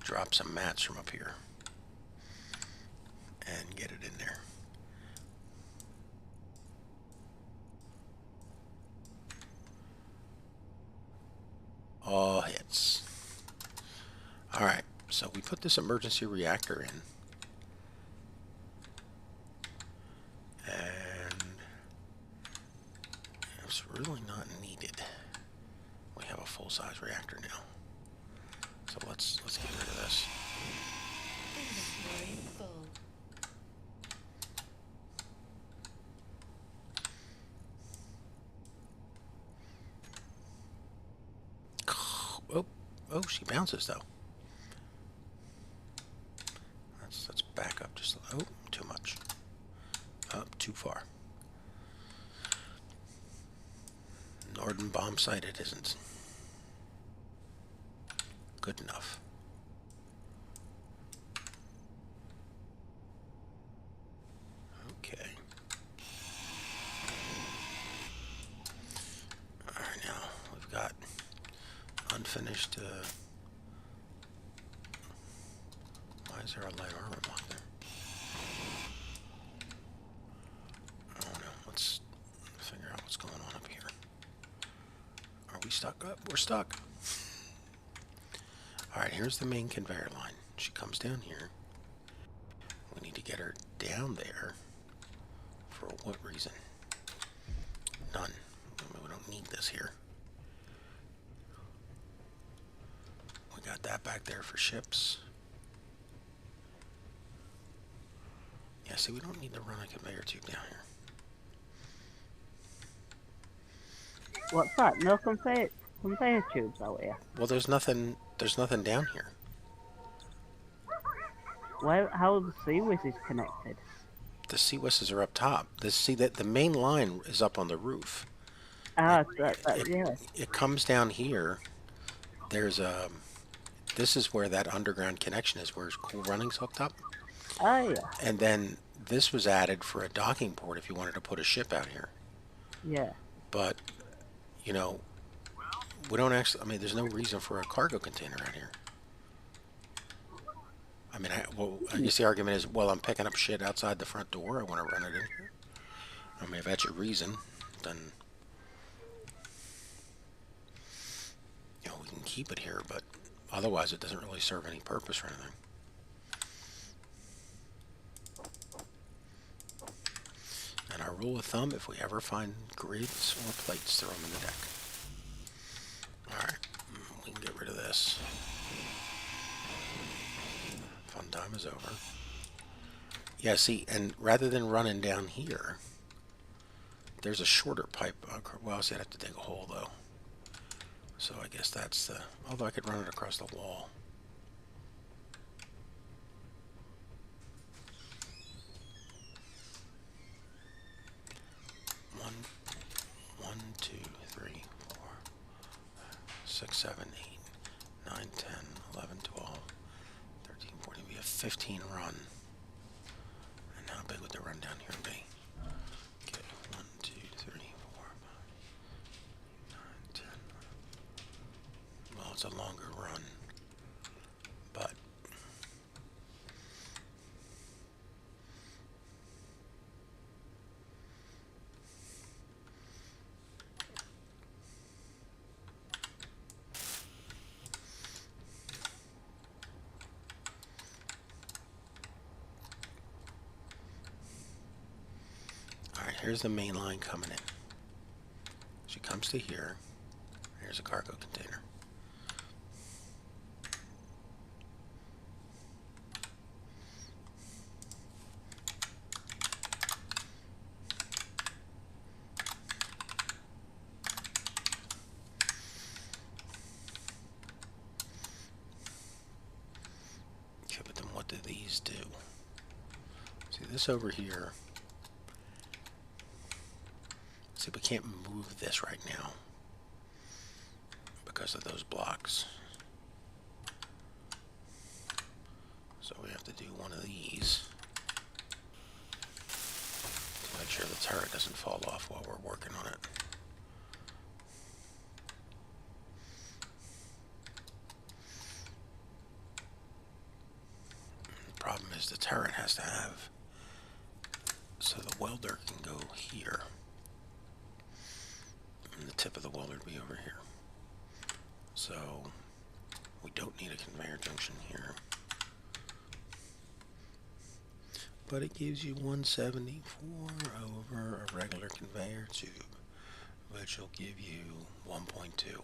drop some mats from up here and get it in there? All hits. All right, so we put this emergency reactor in, and it's really not needed. We have a full-size reactor now, so let's get rid of this. Inventory full. Oh, oh, she bounces though. Let's back up just. Oh, too much. Up too far. Norden bomb site. It isn't good enough. Okay. All right, now we've got unfinished. Why is there a light armor block there? Oh no, let's figure out what's going on up here. Are we stuck up? We're stuck. Alright, here's the main conveyor line. She comes down here. We need to get her down there. For what reason? None. We don't need this here. We got that back there for ships. Yeah, see, we don't need to run a conveyor tube down here. What's that? No conveyor tubes out here. Well, there's nothing down here. Where? How are the sea whizzes connected? The sea whistles are up top. See that the main line is up on the roof. Ah, yeah. It comes down here. There's a. This is where that underground connection is, where Cool Running's hooked up. Oh yeah. And then this was added for a docking port if you wanted to put a ship out here. Yeah. But, you know, we don't actually. I mean, there's no reason for a cargo container out here. I mean, I guess the argument is, well, I'm picking up shit outside the front door. I want to run it in here. I mean, if that's your reason, then, you know, we can keep it here, but otherwise it doesn't really serve any purpose or anything. And our rule of thumb, if we ever find grids or plates, throw them in the deck. Alright, we can get rid of this. Fun time is over. Yeah, see, and rather than running down here, there's a shorter pipe. Well, see, I'd have to dig a hole, though. So I guess that's the... Although I could run it across the wall. One, 2, 3, 4, 6, 7, 8, 9, 10, 11, 12, 13, 14. We have 15 run. And how big would the run down here be? Okay, 1, 2, 3, 4, 5, 9, 10. Well, it's a longer run. But alright, here's the main line coming in. She comes to here. Here's a cargo container. Okay. do these do? See, this over here. See, we can't move this right now because of those blocks. So we have to do one of these to make sure the turret doesn't fall off while we're working on it. The problem is the turret has to have, so the welder can go here. And the tip of the welder to be over here. So we don't need a conveyor junction here. But it gives you 174 over a regular conveyor tube, which will give you 1.2.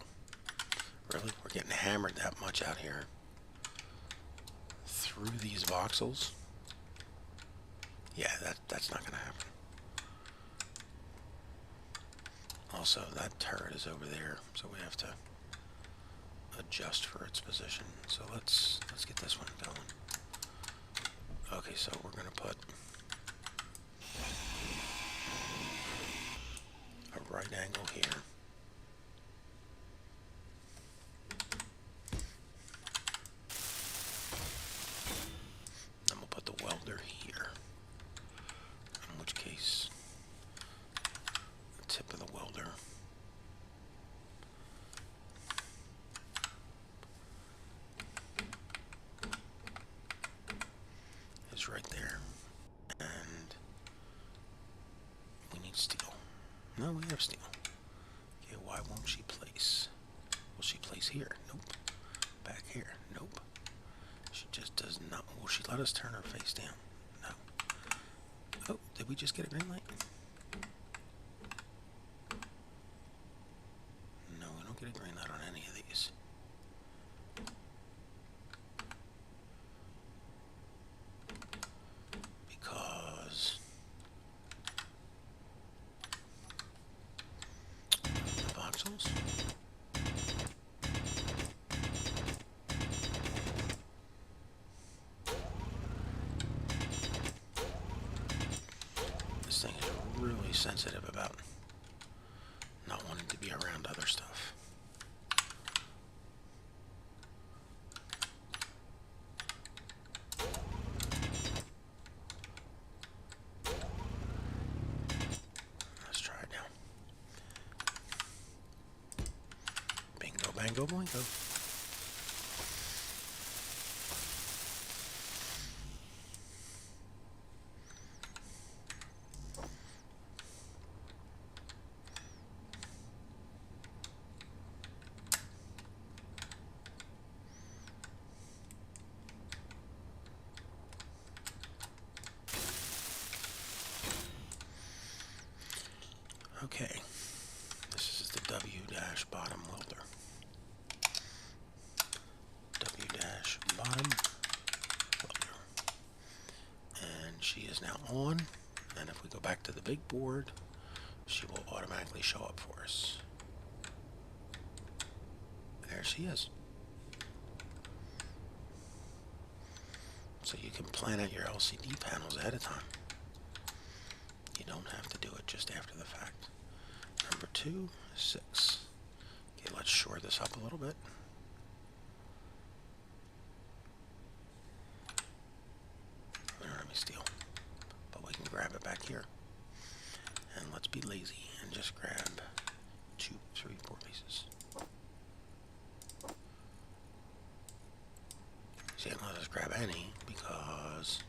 Really? We're getting hammered that much out here through these voxels? Yeah, that's not going to happen. Also, that turret is over there, so we have to adjust for its position. So let's get this one going. Okay, so we're going to put a right angle here. Then we'll put the welder here. In which case, the tip of the welder is right there. And we need steel. No, we have steel. Okay, why won't she place? Will she place here? Nope. Back here? Nope. She just does not. Will she let us turn her face down? No. Oh, did we just get a green light? No, we don't get a green light on any of these. Because the voxels. This thing is really sensitive about not wanting to be around other stuff. Let's try it now. Bingo, bango, boingo. Okay, this is the W-bottom welder. W-bottom welder. And she is now on, and if we go back to the big board, she will automatically show up for us. There she is. So you can plan out your LCD panels ahead of time. You don't have to do it just after the fact. Number 2, 6. Okay, let's shore this up a little bit. We don't have any steel, but we can grab it back here. And let's be lazy and just grab 2, 3, 4 pieces. See, I don't let us grab any because,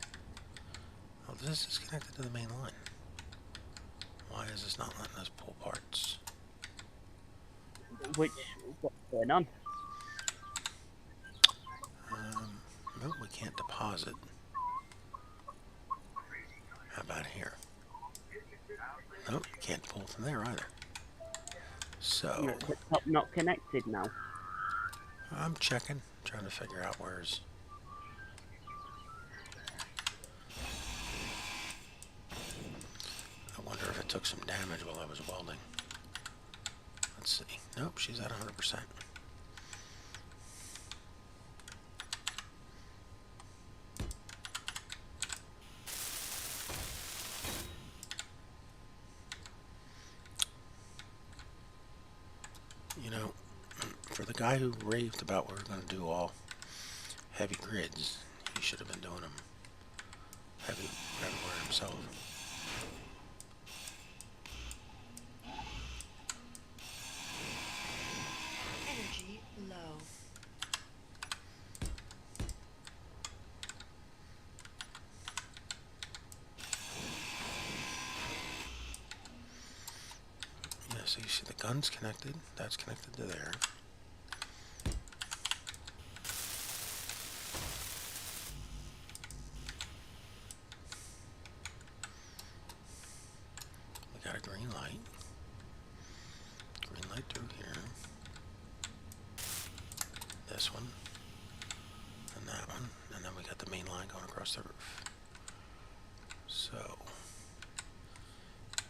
oh, this is connected to the main line. Why is this not letting us pull parts? What's going on? No, we can't deposit. How about here? Nope, can't pull from there either. So, It's not connected now. I'm checking, trying to figure out where's... I wonder if it took some damage while I was welding. Let's see. Nope, she's at 100%. guy who raved about we were going to do all heavy grids, he should have been doing them heavy everywhere himself. Energy low. Yeah, so you see the gun's connected. That's connected to there. We got a green light. Green light through here. This one. And that one. And then we got the main line going across the roof. So,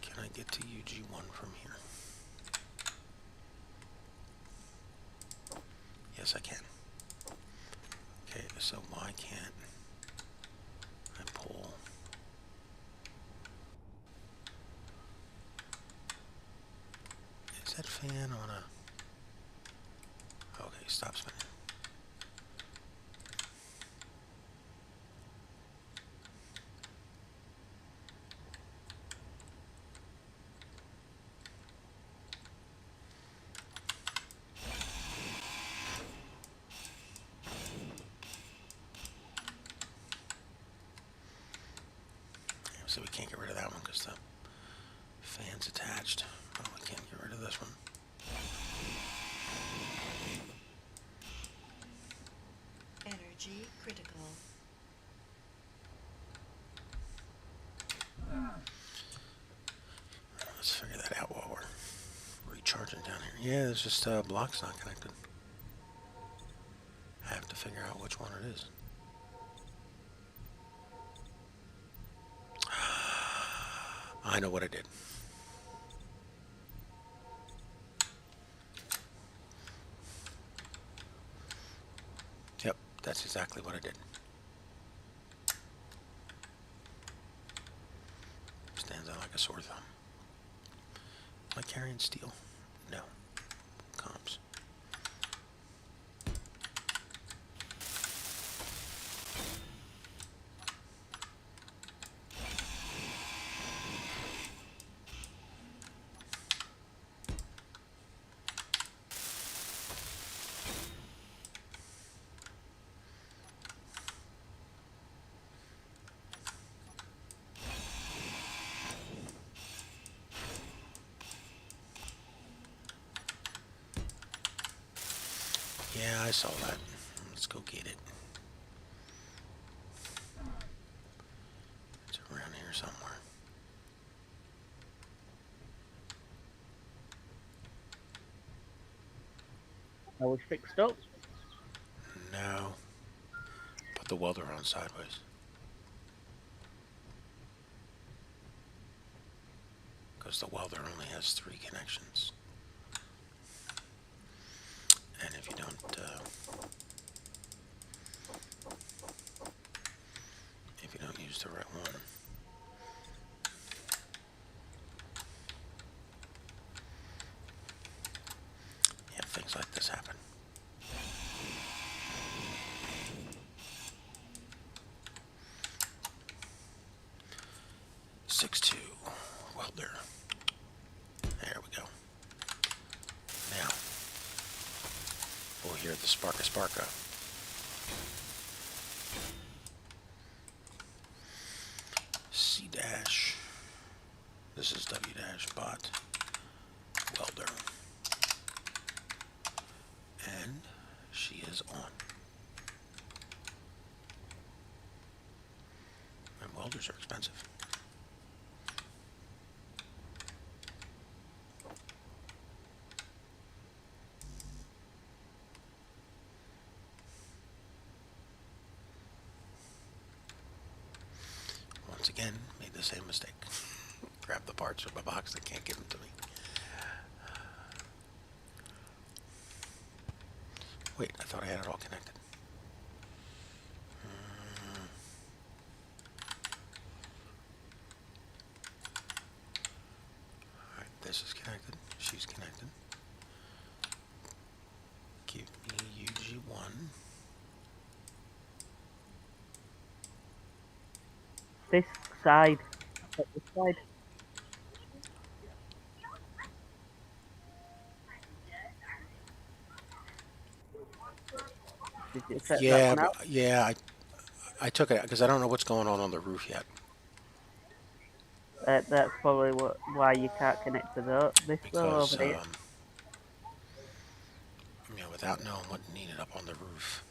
can I get to UG1 from here? Yes, I can. Okay, so why can't I pull? Is that fan on a... Okay, stop spinning. So we can't get rid of that one because the fan's attached. Oh, we can't get rid of this one. Energy critical. Let's figure that out while we're recharging down here. Yeah, there's just blocks not connected. I have to figure out which one it is. I know what I did. Yep, that's exactly what I did. Stands out like a sore thumb. Am I carrying steel? No. Comms. Yeah, I saw that. Let's go get it. It's around here somewhere. Are we fixed up? No. Put the welder on sideways. Because the welder only has 3 connections. And if you don't, use the right one, yeah, things like this happen. (6-2) welder. There we go. Now we'll hear the sparka. C dash. This is W dash bot welder. And she is on. And welders are expensive. Once again, made the same mistake. Grab the parts from a box, they can't give them to me. Wait, I thought I had it all connected. Alright, this is connected. She's connected. Keep one. This side. This side. Did you set that Yeah, one but up? yeah, I took it because I don't know what's going on the roof yet. That's probably why you can't connect to this door over Because here. without knowing what needed up on the roof,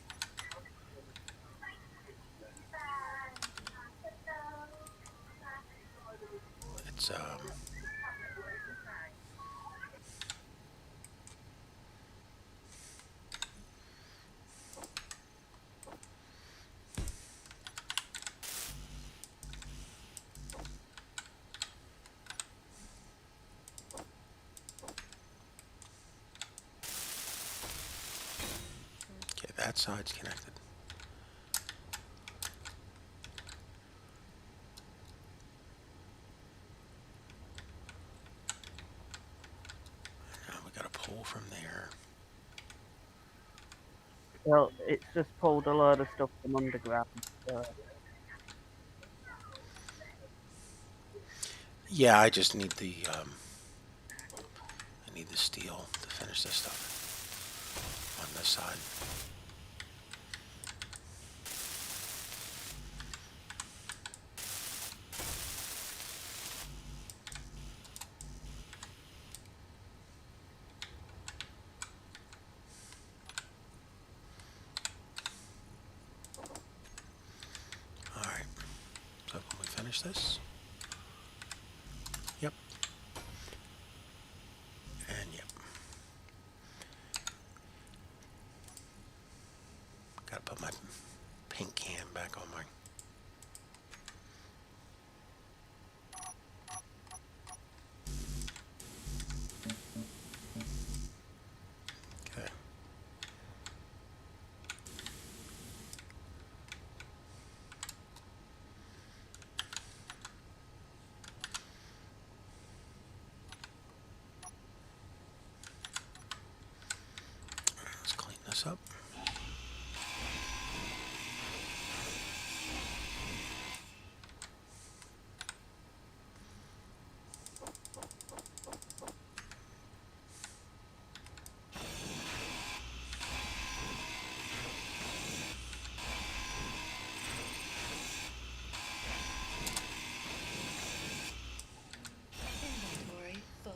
it's okay. That side's connected. Now we got to pull from there. Well, it's just pulled a load of stuff from underground. So. Yeah, I just need I need the steel to finish this stuff on this side. All right. So can we finish this? Yep. And yep. Gotta put my paint can back on my. Okay. Let's clean this up. Inventory full.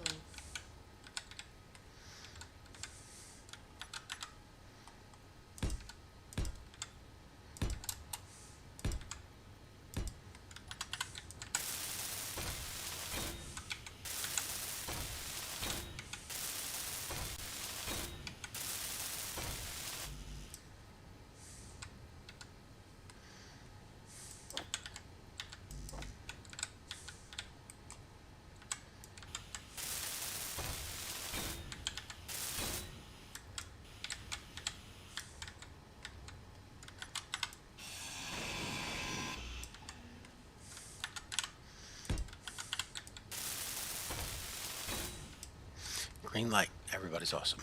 Green light. Everybody's awesome.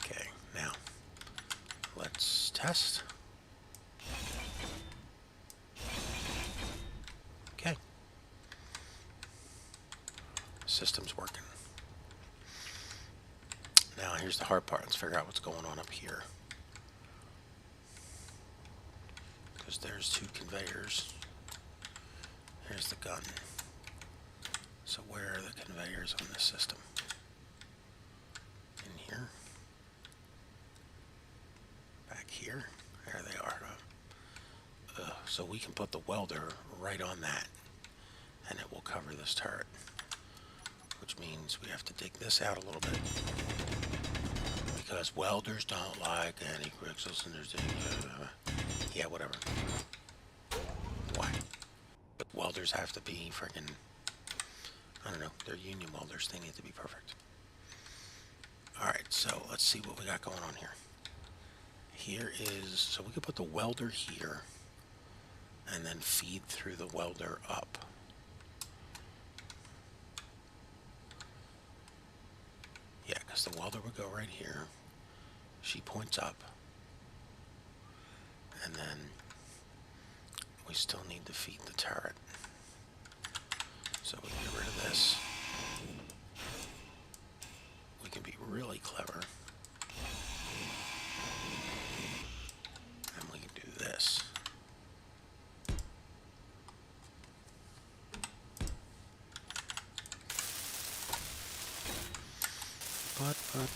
Okay, now let's test. Okay. System's working. Now here's the hard part. Let's figure out what's going on up here. Because there's two conveyors. Here's the gun. So where are the conveyors on this system? In here? Back here? There they are. So we can put the welder right on that, and it will cover this turret. Which means we have to dig this out a little bit. Because welders don't like anti-crystals and there's yeah, whatever. Why? But welders have to be friggin', I don't know, they're union welders, they need to be perfect. Alright, so let's see what we got going on here. Here is, so we could put the welder here and then feed through the welder up. Yeah, because the welder would go right here, She points up. And then we still need to feed the turret. So we get rid of this. We can be really clever. And we can do this.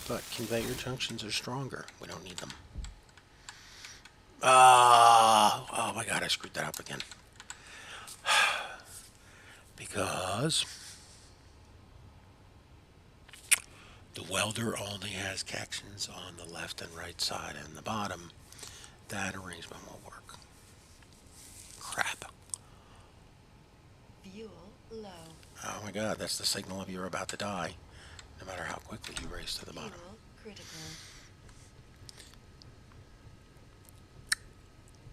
But conveyor junctions are stronger. We don't need them. Oh my god, I screwed that up again. Because the welder only has connections on the left and right side and the bottom. That arrangement won't work. Crap. Fuel low. Oh my god, that's the signal of you're about to die, no matter how quickly you race to the bottom. Fuel critical.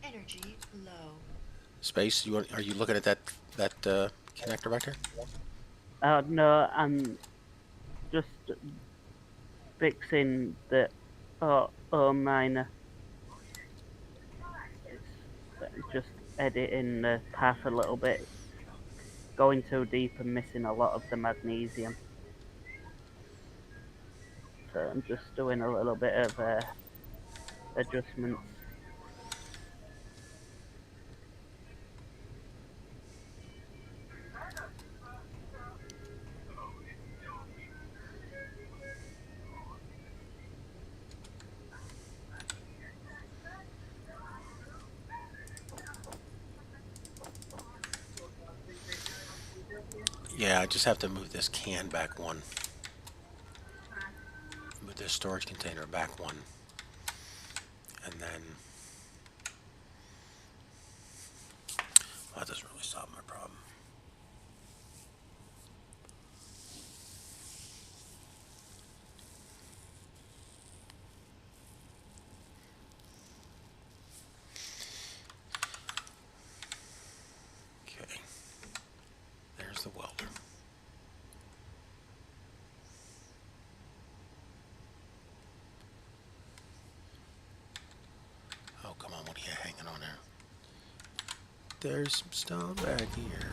Energy low. Space, are you looking at that connector back there? No, I'm just fixing the miner. Just editing the path a little bit. Going too deep and missing a lot of the magnesium. So I'm just doing a little bit of adjustments. Yeah, I just have to move this can back one. Move this storage container back one. And then... well, that doesn't really solve my problem. Okay. There's the welder. Oh, come on, what are you hanging on there? There's some stone back here.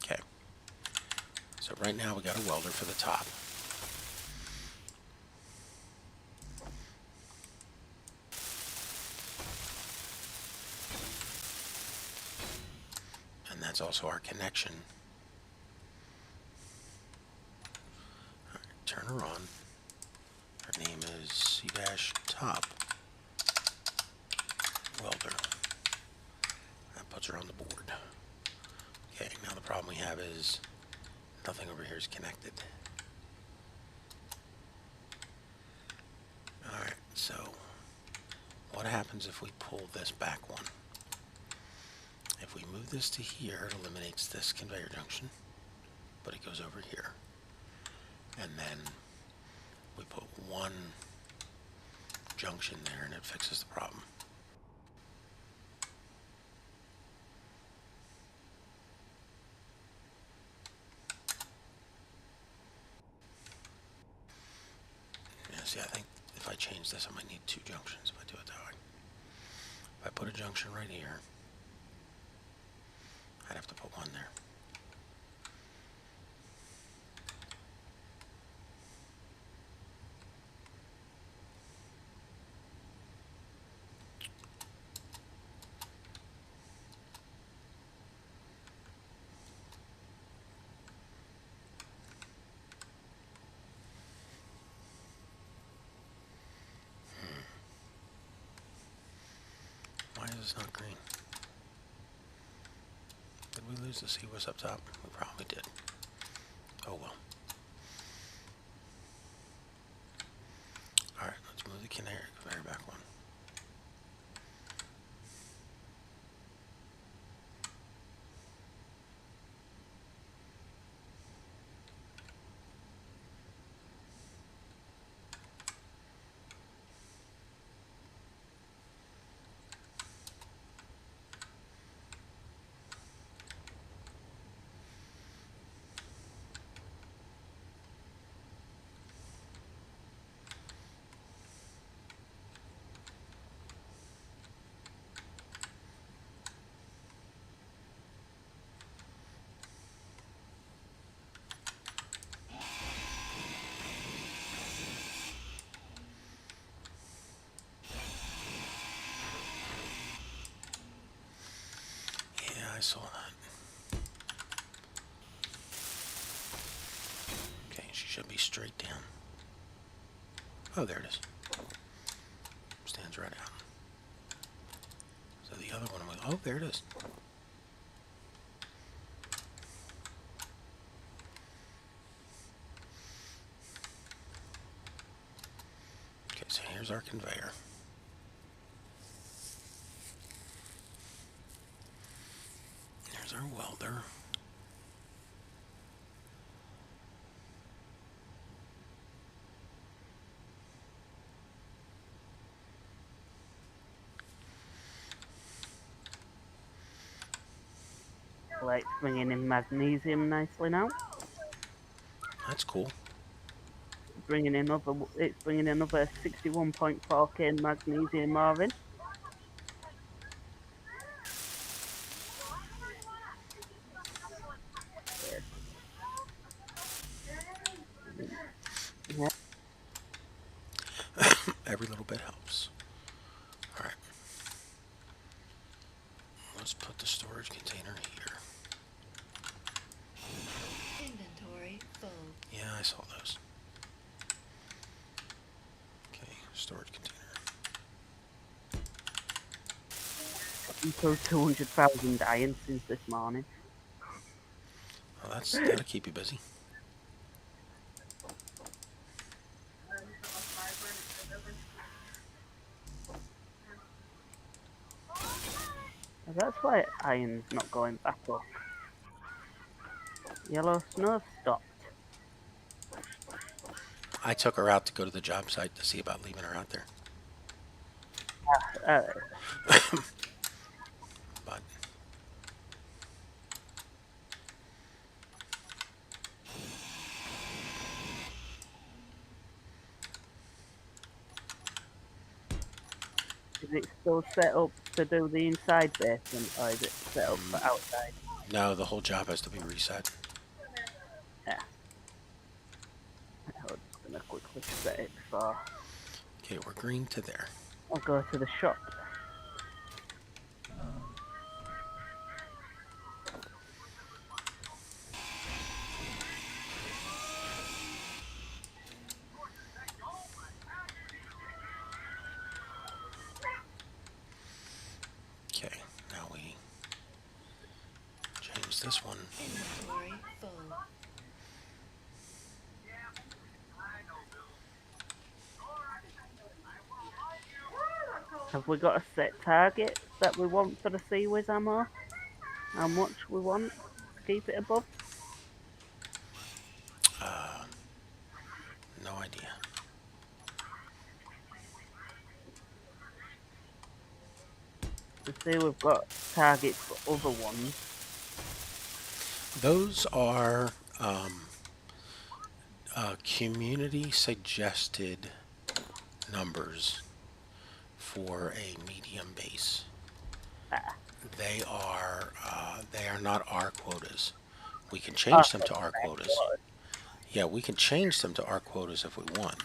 Okay. So right now we got a welder for the top. And that's also our connection. All right, turn her on. Her name is C-Top Welder. That puts her on the board. Okay, now the problem we have is nothing over here is connected. Alright, so what happens if we pull this back one? If we move this to here, it eliminates this conveyor junction, but it goes over here. And then we put one junction there and it fixes the problem. Yeah, see, I think if I change this, I might need two junctions if I do it that way. If I put a junction right here, I'd have to put one there. Why is this not green? Did we lose the CWIS up top? We probably did. Oh well. Alright, let's move the conveyor back one. Should be straight down. Oh, there it is. Stands right out. So the other one, oh, there it is. Okay, so here's our conveyor. There's our welder. Like bringing in magnesium nicely now. That's cool. It's bringing another 61.4k magnesium ore in. Yeah. Every little bit helps. All right. Let's put the storage container here. Inventory full. Yeah, I saw those. Okay, storage container. Until 200,000 iron since this morning. Well, that'll keep you busy. That's why iron's not going back up. Yellow snow stopped. I took her out to go to the job site to see about leaving her out there. But Is it still set up to do the inside basement, or is it set up for outside? no, the whole job has to be reset. Yeah. I'm just gonna quickly set it for. Okay, we're green to there. I'll go to the shop. Okay, now we change this one. Inventory full. Have we got a set target that we want for the Seawiz ammo? How much we want to keep it above? No idea. To see we've got targets for other ones. Those are community suggested numbers for a medium base. They are not our quotas. We can change them to our quotas. Yeah, we can change them to our quotas if we want.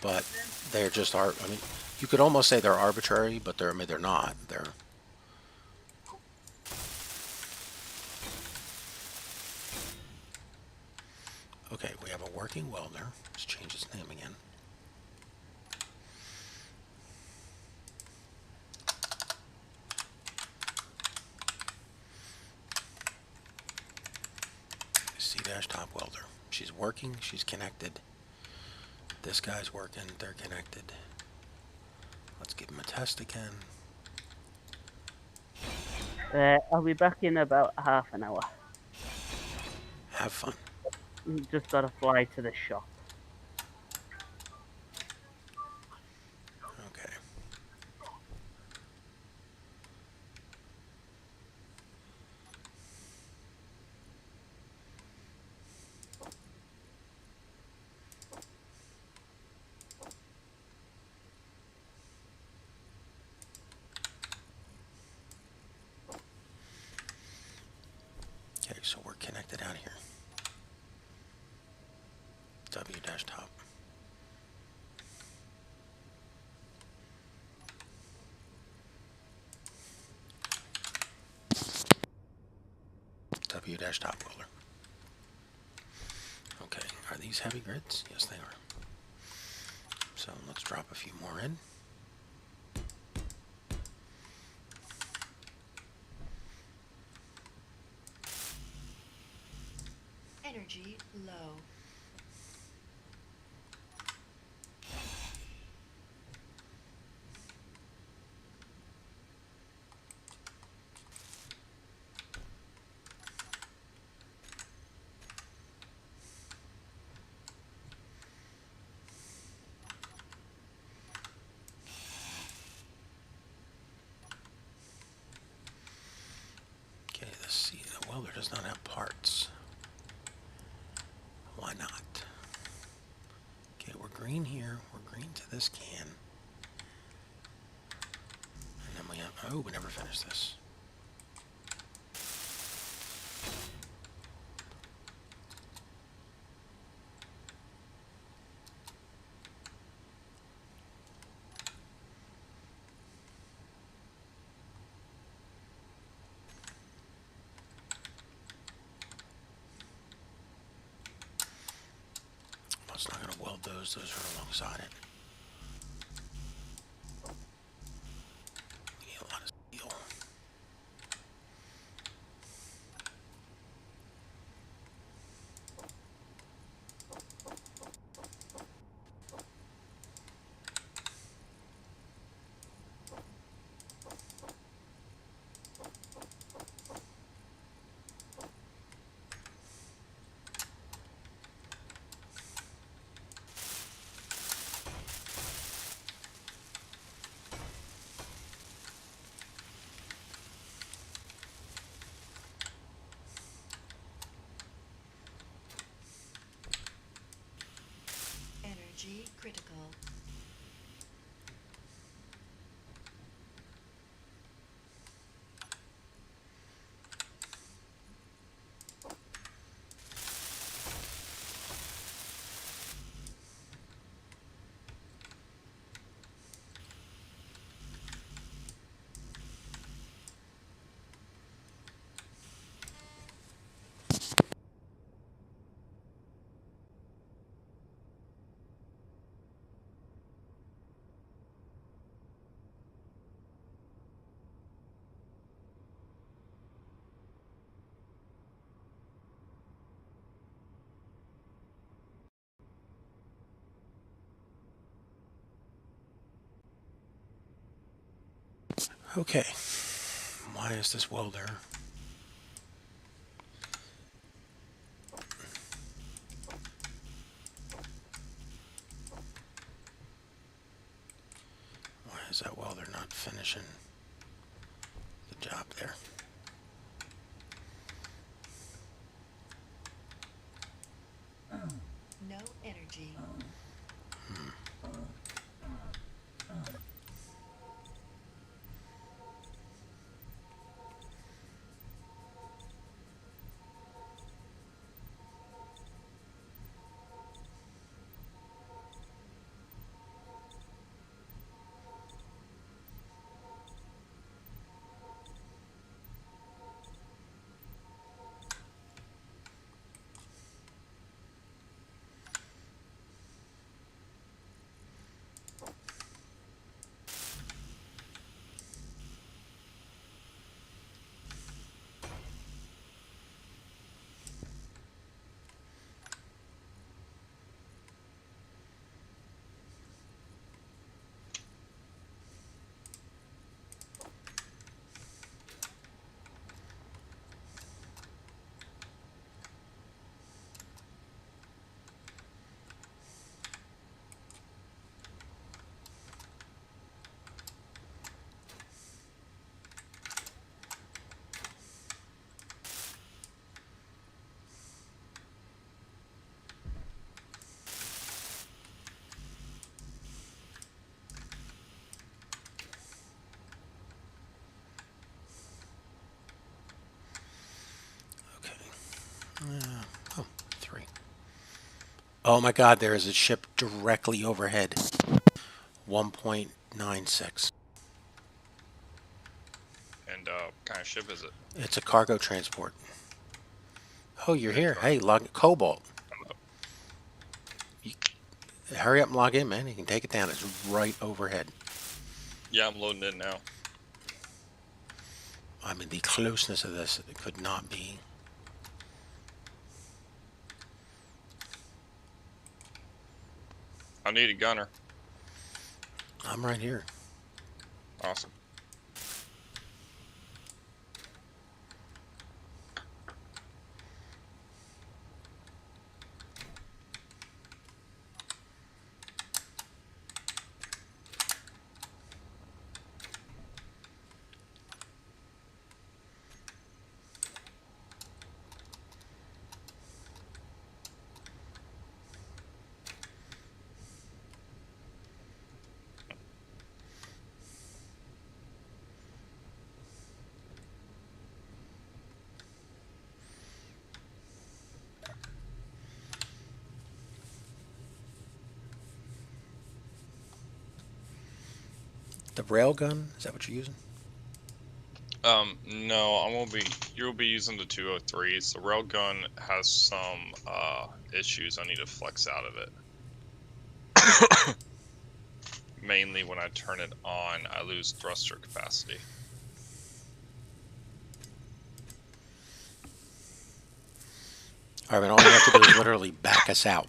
But they're just I mean, you could almost say they're arbitrary, but they're not. They're okay. We have a working welder. Let's change his name again. C-top welder. She's working. She's connected. This guy's working. They're connected. Let's give him a test again. I'll be back in about half an hour. Have fun. Just gotta fly to the shop. Okay. Okay, so we're connected out here. W-top. W-top welder. Are these heavy grids? Yes, they are. So let's drop a few more in. Energy low. Okay, let's see. The welder does not have parts. Why not? Okay, we're green here. We're green to this can. And then we have... Oh, we never finished this. Well, it's not going to weld those. Those are alongside it. We need a lot of steel. Energy critical. Okay. Why is this welder? Why is that welder not finishing the job there? No energy. Oh, 3. Oh my god, there is a ship directly overhead. 1.96. And what kind of ship is it? It's a cargo transport. Oh, you're Okay, here. go Hey, log Cobalt. I'm up. Hurry up and log in, man. You can take it down. It's right overhead. Yeah, I'm loading in now. I mean, the closeness of this could not be. I need a gunner. I'm right here. Awesome. The railgun? Is that what you're using? No, I won't be. You'll be using the 203s. The railgun has some issues. I need to flex out of it. Mainly when I turn it on, I lose thruster capacity. All right, all you have to do is literally back us out.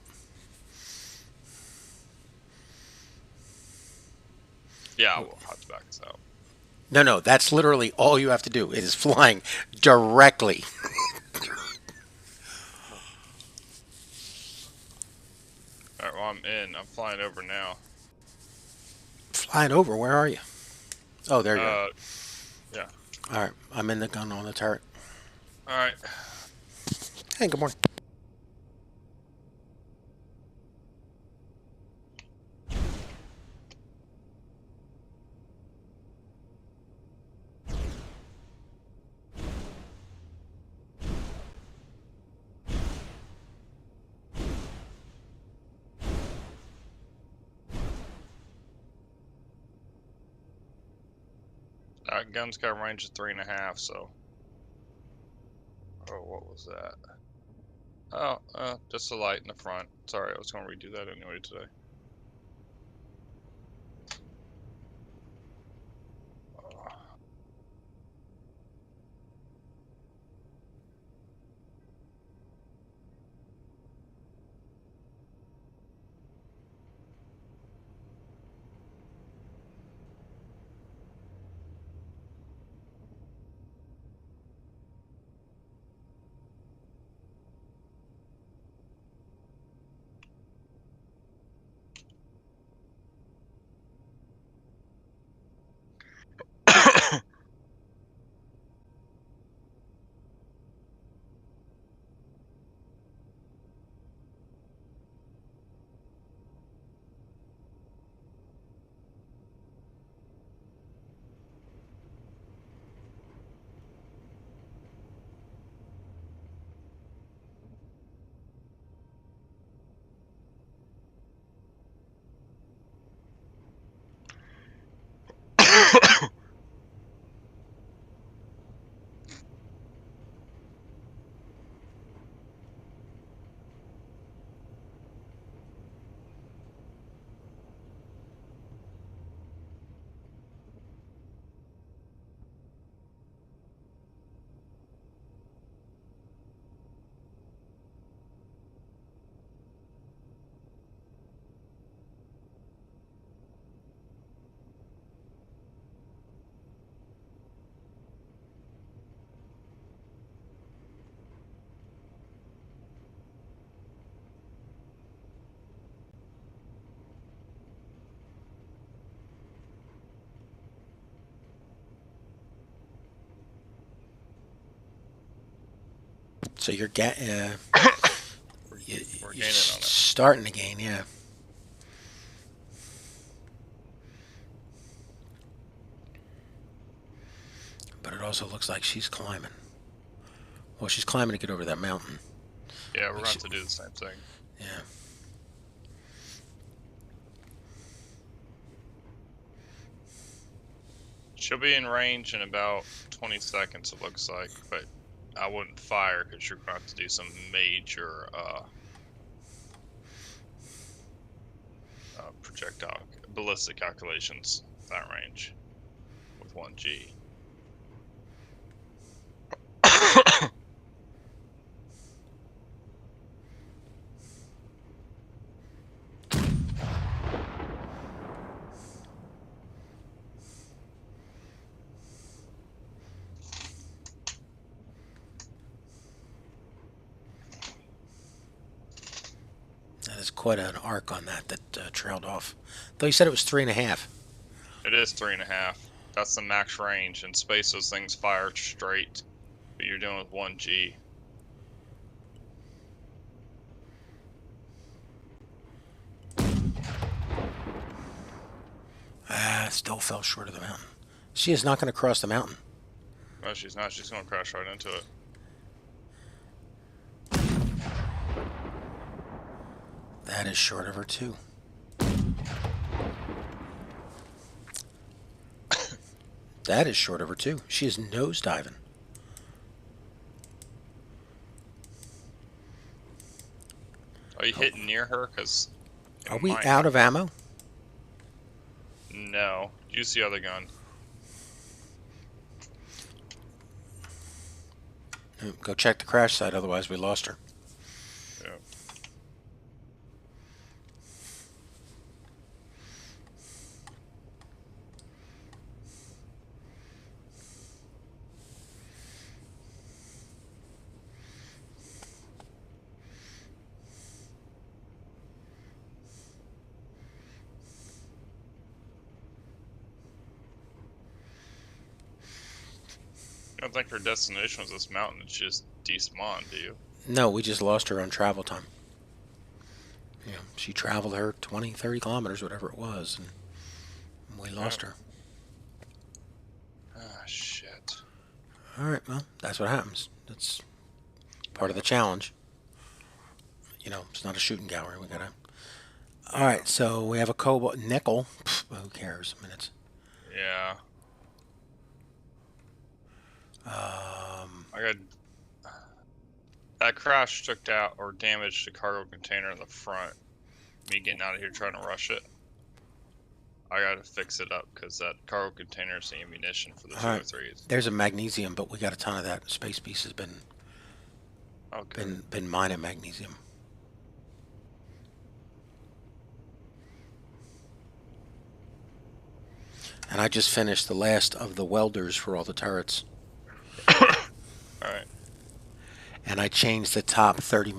Yeah, I will have to back this out. No, that's literally all you have to do. It is flying directly. Alright, well, I'm in. I'm flying over now. Flying over, where are you? Oh, there you are. Yeah. All right, I'm in the gun on the turret. Alright. Hey, good morning. That gun's got a range of 3.5, so. Oh, what was that? Oh, just a light in the front. Sorry, I was going to redo that anyway today. So you're We're you're gaining on it. starting to gain, yeah. But it also looks like she's climbing. Well, she's climbing to get over that mountain. Yeah, we're going to have to do the same thing. Yeah. She'll be in range in about 20 seconds, it looks like, but I wouldn't fire because you're going to have to do some major projectile ballistic calculations that range with 1G. That is quite an arc on that trailed off. Though you said it was 3.5. It is 3.5. That's the max range. In space, those things fire straight, but you're dealing with 1G. Still fell short of the mountain. She is not going to cross the mountain. No, she's not. She's going to crash right into it. That is short of her too. That is short of her too. She is nosediving. Are you hitting near her? Because Are we out of ammo? No. Use the other gun. Go check the crash site, otherwise we lost her. Yeah. I don't think her destination was this mountain. It's just despawned, do you? No, we just lost her on travel time. You know, she traveled her 20, 30 kilometers, whatever it was, and we lost her. Ah, shit. All right, well, that's what happens. That's part of the challenge. You know, it's not a shooting gallery. We gotta. All right, so we have a cobalt nickel. Pfft, who cares? I mean, it's. Yeah. I got that crash took out or damaged the cargo container in the front. Me getting out of here trying to rush it. I gotta fix it up because that cargo container is the ammunition for the 203s. There's a magnesium, but we got a ton of that. Space Beast has been been mining magnesium. And I just finished the last of the welders for all the turrets. Alright. And I changed the top 30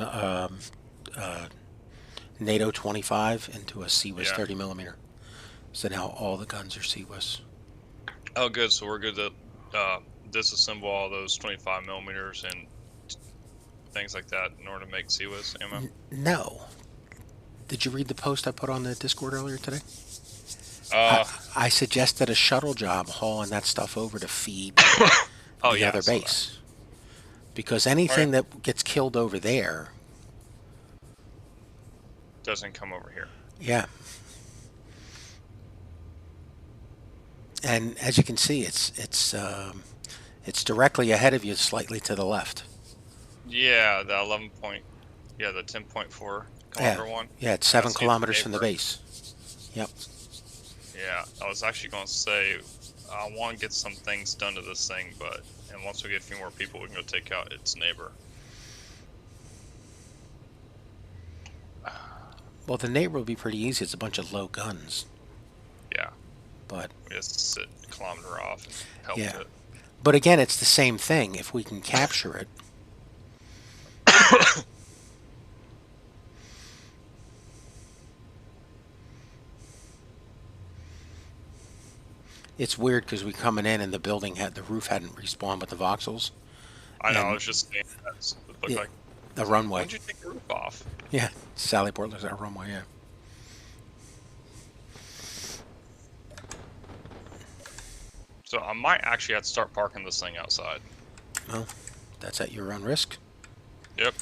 NATO 25 into a CWIS 30 millimeter. So now all the guns are CWIS. Oh, good. So we're good to disassemble all those 25 millimeters and things like that in order to make CWIS ammo. No. Did you read the post I put on the Discord earlier today? I suggested a shuttle job hauling that stuff over to feed the other base. Because anything that gets killed over there doesn't come over here. Yeah. And as you can see, it's directly ahead of you, slightly to the left. Yeah, the 10.4 kilometer one. Yeah, it's 7 kilometers from the base. Yep. Yeah, I was actually going to say I want to get some things done to this thing, and once we get a few more people, we can go take out its neighbor. Well, the neighbor will be pretty easy. It's a bunch of low guns. Yeah. But we just sit a kilometer off and help it. But again, it's the same thing. If we can capture it. It's weird because we coming in and the building the roof hadn't respawned with the voxels. I know. I was just saying that. It looked like the runway. Why did you take the roof off? Yeah, Sallyport looks like a runway. Yeah. So I might actually have to start parking this thing outside. Well, that's at your own risk. Yep.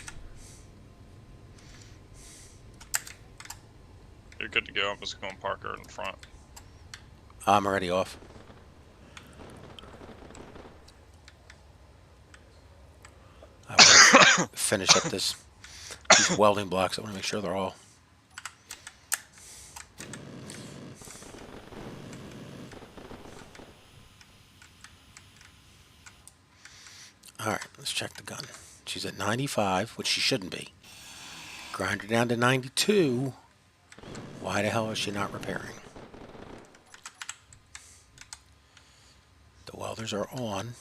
You're good to go. I'm just going to park her in front. I'm already off. I want to finish up these welding blocks. I want to make sure they're all. check the gun. She's at 95, which she shouldn't be. Grind her down to 92. Why the hell is she not repairing? The welders are on.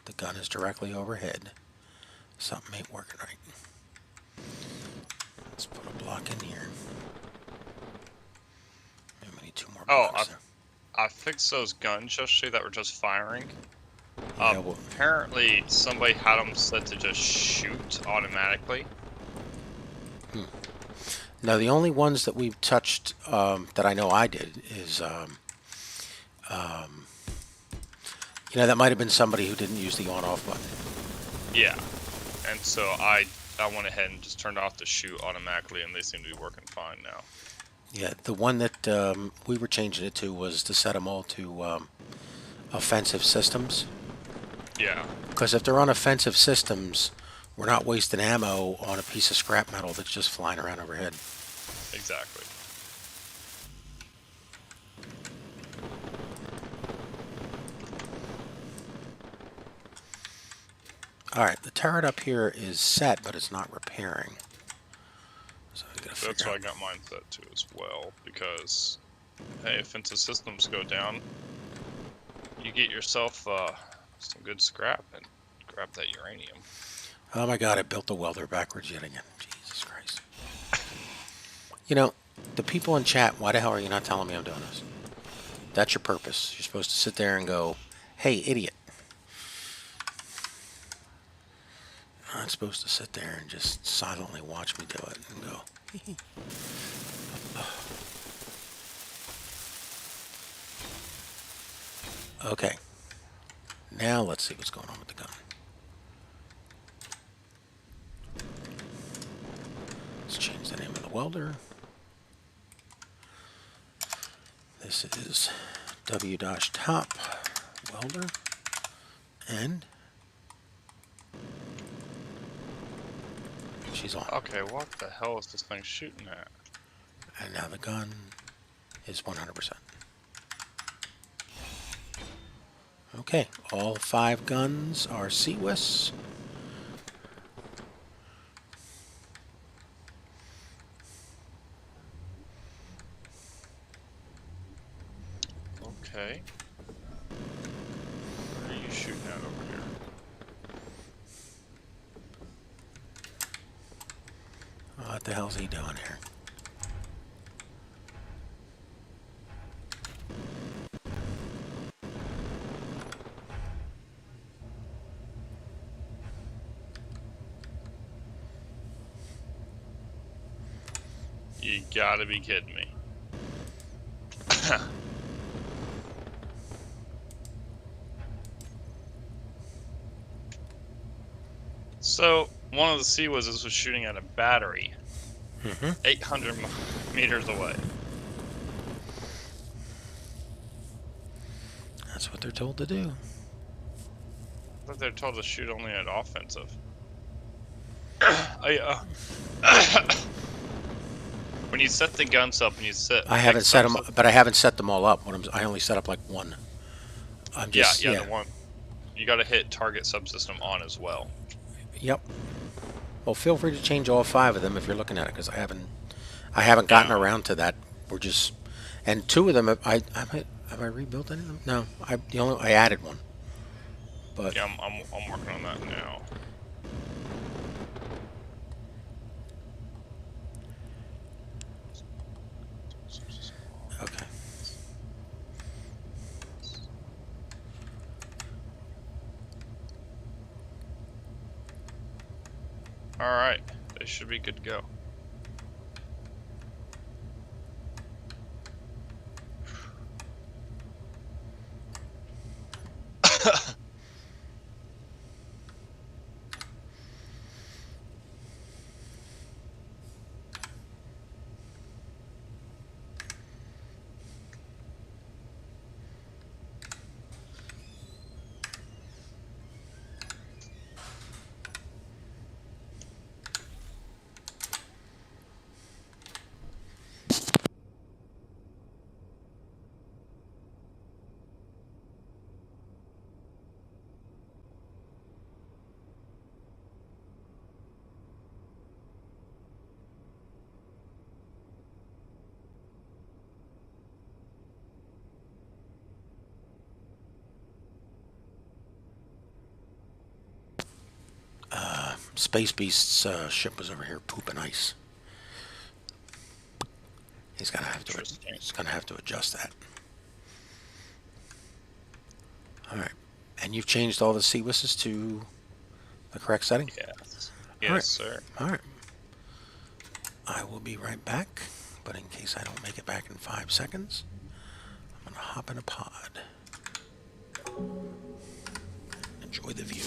The gun is directly overhead. Something ain't working right. Let's put a block in here. Maybe we need 2 more Oh, blocks there. I fixed those guns yesterday that were just firing. Yeah, well, Apparently, somebody had them set to just shoot automatically. no, the only ones that we've touched that I know I did is, that might have been somebody who didn't use the on-off button. Yeah, and so I went ahead and just turned off the shoot automatically, and they seem to be working fine now. Yeah, the one that we were changing it to was to set them all to offensive systems. Yeah. Because if they're on offensive systems, we're not wasting ammo on a piece of scrap metal that's just flying around overhead. Exactly. Alright, the turret up here is set, but it's not repairing. So I gotta That's figure why I out. got mine set to as well, because, hey, offensive systems go down, you get yourself some good scrap and grab that uranium. Oh my god, I built the welder backwards yet again. Jesus Christ. You know, the people in chat, why the hell are you not telling me I'm doing this? That's your purpose. You're supposed to sit there and go, hey, idiot. You're not supposed to sit there and just silently watch me do it and go, okay. Now let's see what's going on with the gun. Let's change the name of the welder. This is W-top welder. And she's on. Okay, what the hell is this thing shooting at? And now the gun is 100%. Okay, all 5 guns are CWIS. Okay. Where are you shooting at over here? What the hell's he doing here? You gotta be kidding me. So, one of the CWISs was shooting at a battery 800 meters away. That's what they're told to do. But they're told to shoot only at offensive. When you set the guns up and you set... I haven't set them, but I haven't set them all up. I only set up like one. I'm just, yeah, the one. You gotta hit target subsystem on as well. Yep. Well, feel free to change all 5 of them if you're looking at it, because I haven't gotten around to that. We're just, and 2 of them, have I rebuilt any of them? No, I added one. But Yeah, I'm working on that now. okay. Alright, they should be good to go. Space Beast's ship was over here pooping ice. He's gonna have to. Interesting. He's gonna have to adjust that. All right, and you've changed all the CWISs to the correct setting. Yes. All right. Yes, sir. All right. I will be right back, but in case I don't make it back in 5 seconds, I'm gonna hop in a pod. Enjoy the view.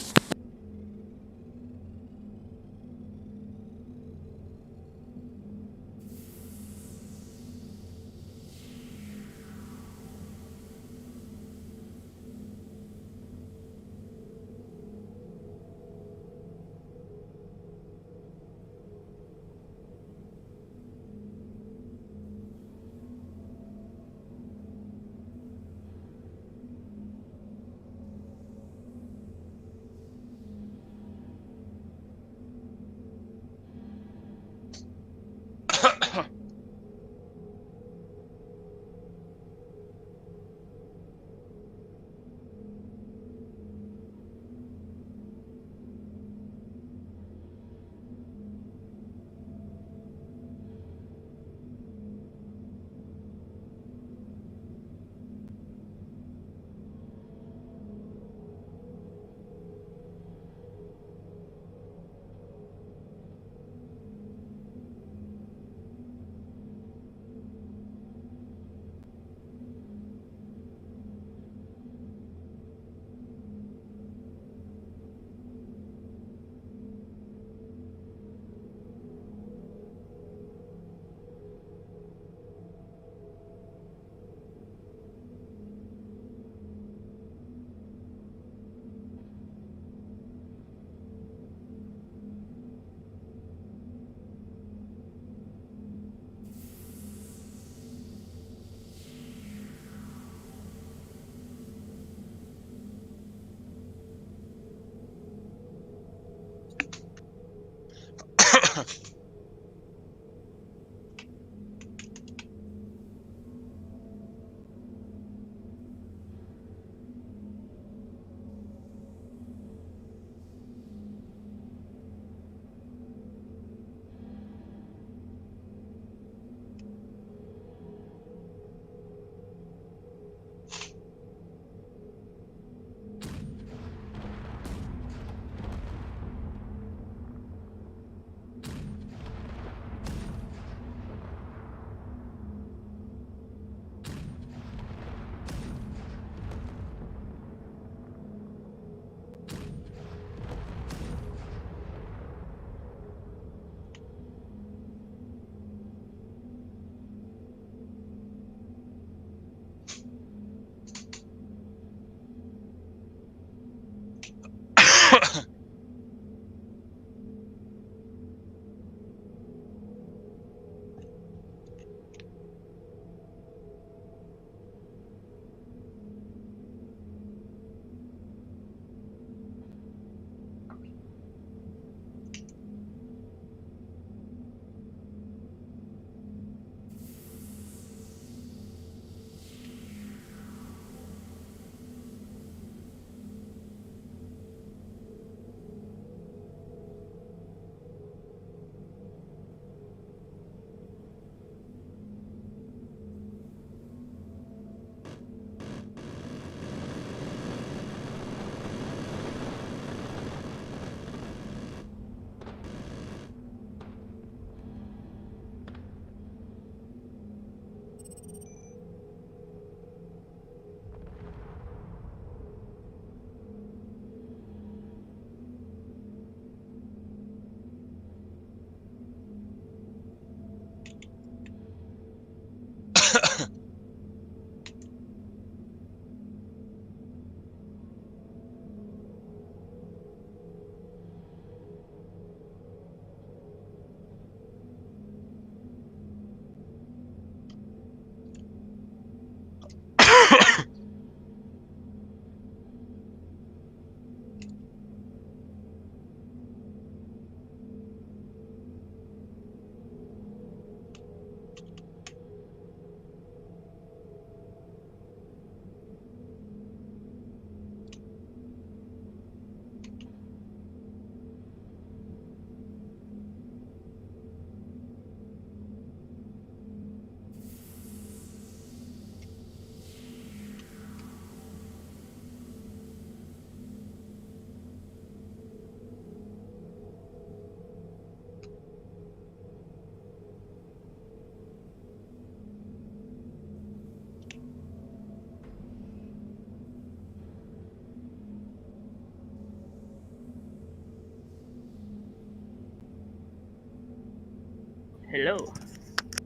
Hello.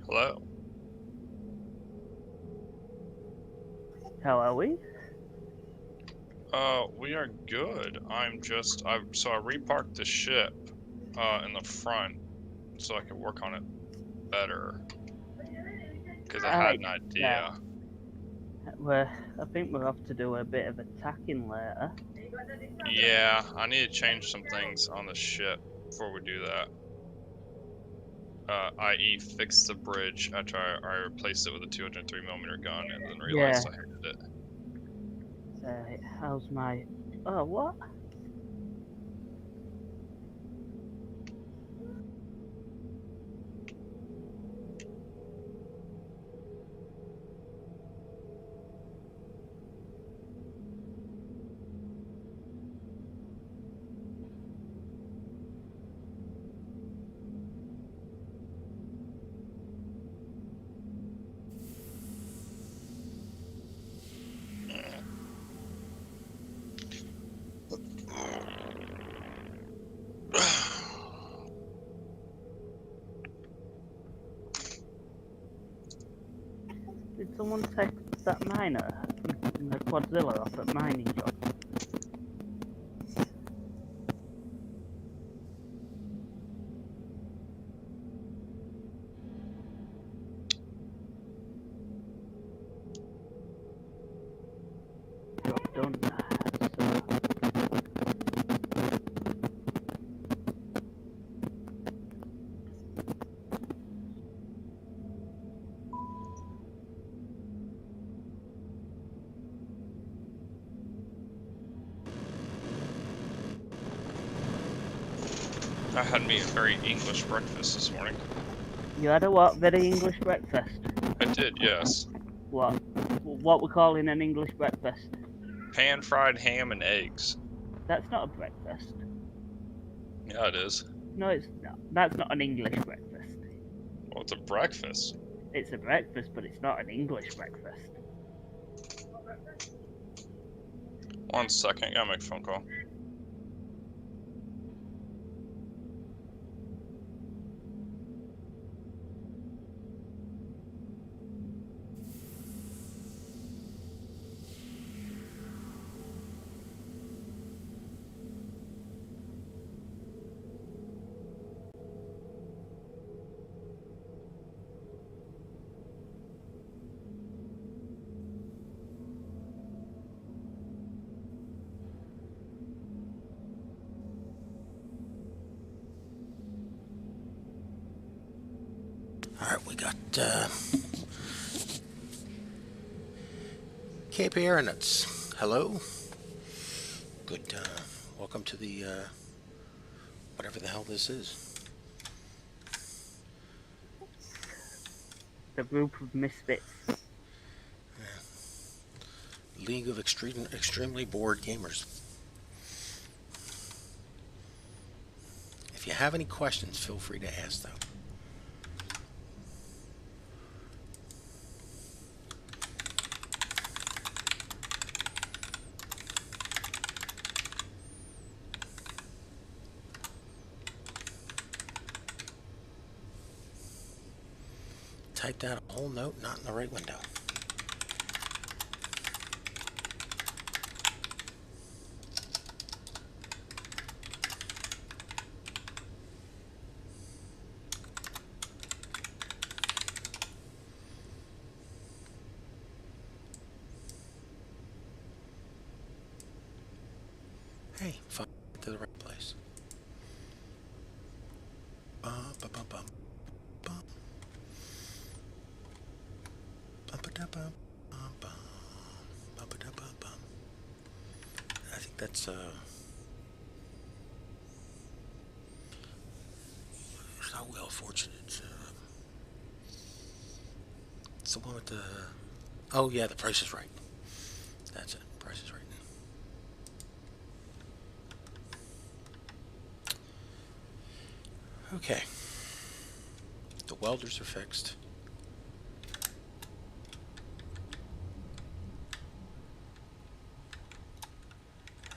Hello. How are we? We are good. So I reparked the ship, in the front so I could work on it better. Because I had an idea. I think we'll have to do a bit of attacking later. Yeah, I need to change some things on the ship before we do that. I.e. fix the bridge after I replaced it with a 203mm gun and then realized I hated it. How's my... Oh, what? Did someone take that miner in the Quadzilla off at mining job? Job done. I had me a very English breakfast this morning. You had a what? Very English breakfast? I did, yes. What? What we're calling an English breakfast? Pan-fried ham and eggs. That's not a breakfast. Yeah, it is. No, it's not. That's not an English breakfast. Well, it's a breakfast. It's a breakfast, but it's not an English breakfast. 1 second, gotta make a phone call. Alright, we got Cape Aeronauts. Hello. Good, welcome to the, whatever the hell this is. The group of misfits. League of extremely bored gamers. If you have any questions, feel free to ask them. Typed out a whole note, not in the right window. Hey, find to the right place. I think that's it's not Wheel of Fortune. It's the one with the. Oh yeah, The Price is Right. That's it. Price is Right. Okay. The welders are fixed.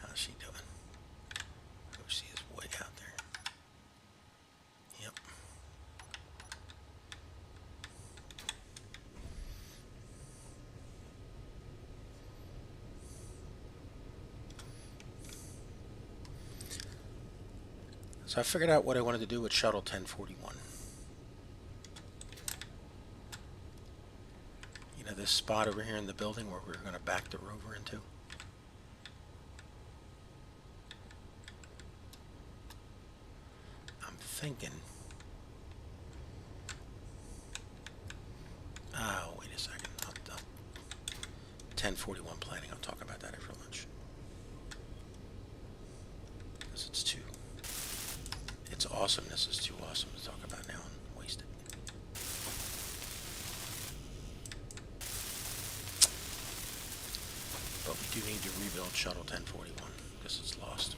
How's she doing? Oh, she is way out there. Yep. So I figured out what I wanted to do with Shuttle 1041. You know this spot over here in the building where we're going to back the rover into? I'm thinking... Oh, wait a second. 1041 planning. I'll talk about that after lunch. Because it's too... Its awesomeness is too awesome to talk about now and waste it. But we do need to rebuild Shuttle 1041 because it's lost.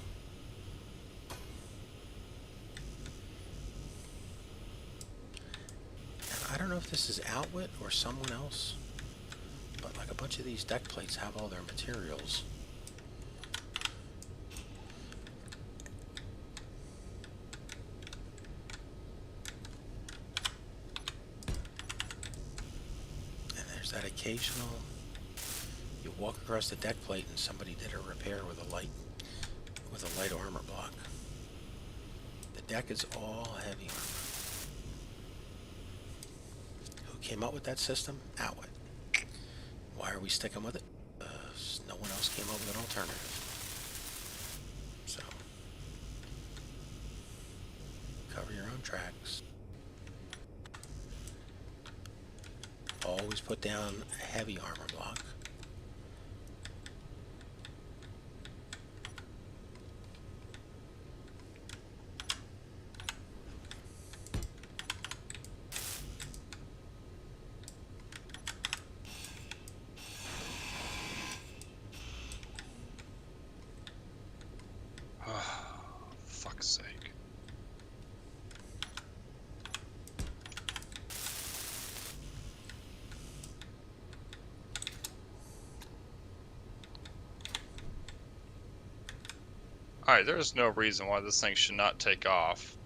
And I don't know if this is Outwit or someone else, but like a bunch of these deck plates have all their materials. And there's that occasional, you walk across the deck plate and somebody did a repair with a light armor block. The deck is all heavy armor. Who came up with that system? Outwit. Why are we sticking with it? No one else came up with an alternative. So, cover your own tracks. Always put down a heavy armor block. Fuck's sake. Alright, there's no reason why this thing should not take off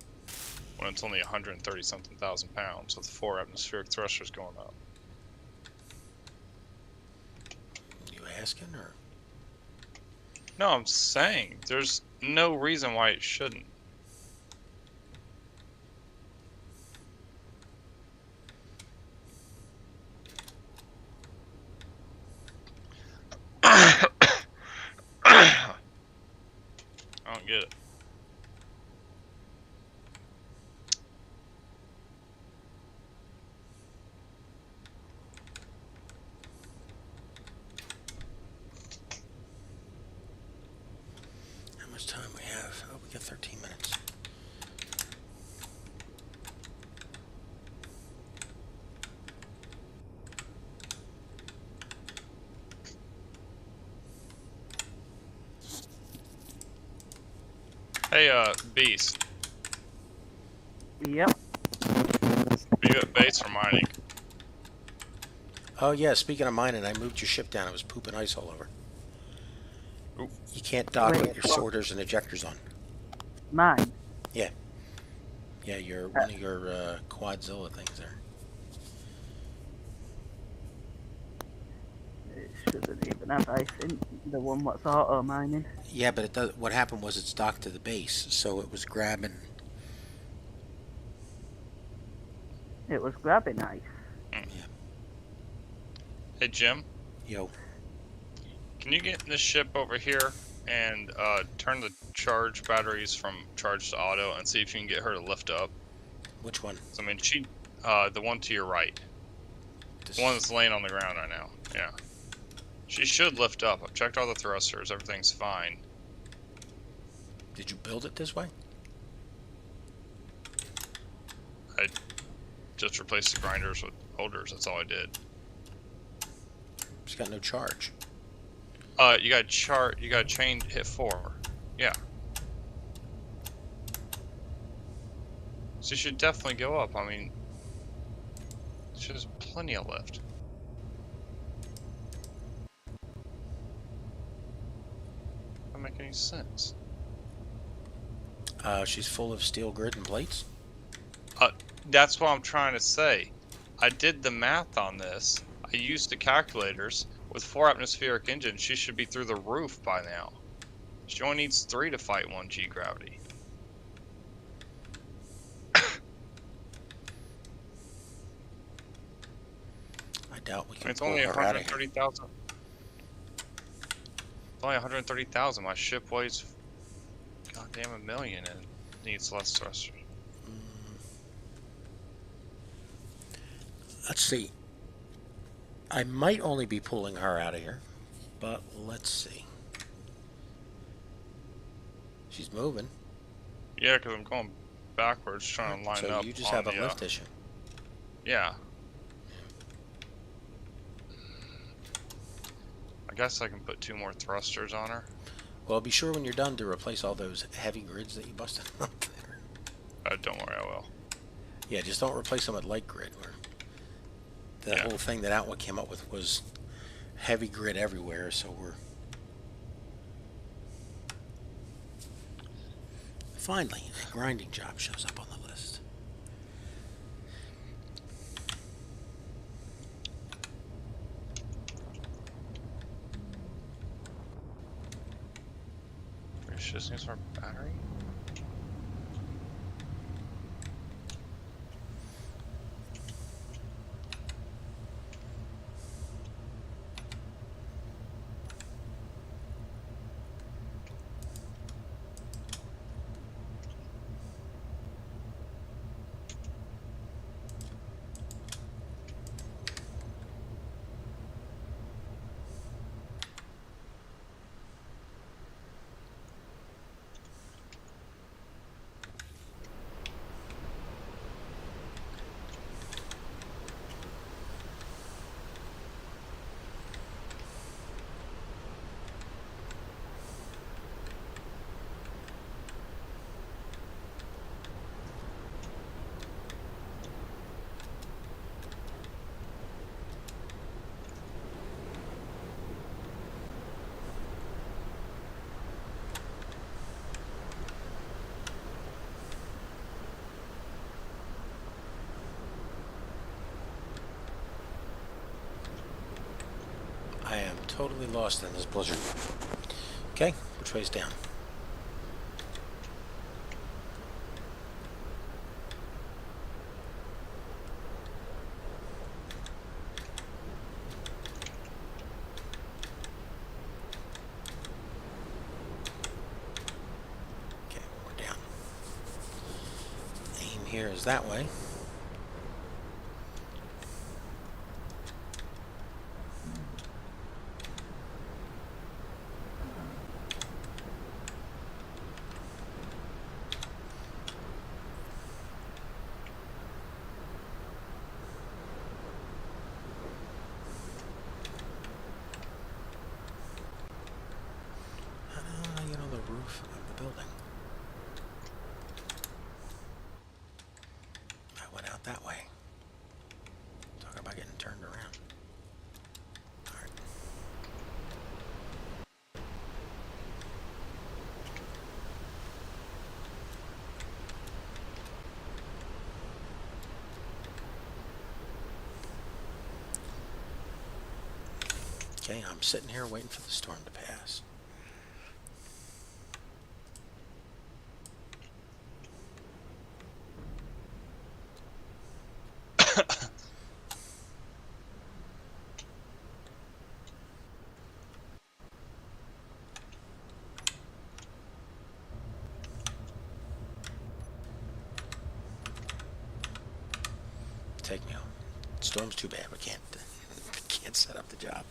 when it's only 130 something thousand pounds with 4 atmospheric thrusters going up. You asking or? No, I'm saying there's no reason why it shouldn't. I don't get it. How much time we have? Oh, we got 13 minutes. Hey, Beast. Yep. Are you at base or mining? Oh yeah, speaking of mining, I moved your ship down. It was pooping ice all over. Ooh. You can't dock Wait, with your sorters and ejectors on. Mine. Yeah, your one of your Quadzilla things there. It shouldn't even have ice in the one what's auto mining. Yeah, but it does. What happened was it's docked to the base, so it was grabbing. It was grabbing ice. Yeah. Hey, Jim, Yo. can you get in this ship over here and turn the charge batteries from charge to auto and see if you can get her to lift up? Which one? I mean, the one to your right. This... The one that's laying on the ground right now. Yeah. She should lift up. I've checked all the thrusters. Everything's fine. Did you build it this way? I just replaced the grinders with holders. That's all I did. It's got no charge. You got chain hit 4. Yeah. So you should definitely go up. I mean, there's plenty of lift. Doesn't make any sense. She's full of steel grid and plates. That's what I'm trying to say. I did the math on this. I used the calculators. With 4 atmospheric engines, she should be through the roof by now. She only needs 3 to fight 1 G gravity. doubt we can It's pull only her out of here. 130,000. It's only 130,000. My ship weighs goddamn 1,000,000 and needs less thrusters. Let's see. I might only be pulling her out of here, but let's see. She's moving. Yeah, because I'm going backwards trying to line So up. you just on have a the, lift issue. Yeah. I guess I can put 2 more thrusters on her. Well, be sure when you're done to replace all those heavy grids that you busted up there. Don't worry, I will. Yeah, just don't replace them with light grid. Where the whole thing that Outlook came up with was heavy grid everywhere, so we're... Finally, a grinding job shows up on the list. She just needs more battery. I am totally lost in this blizzard. Okay, which way's down? Okay, we're down. Aim here is that way. Roof of the building. I went out that way. Talk about getting turned around. Alright. Okay, I'm sitting here waiting for the storm to pass. Take me home. Storm's too bad. We can't set up the job.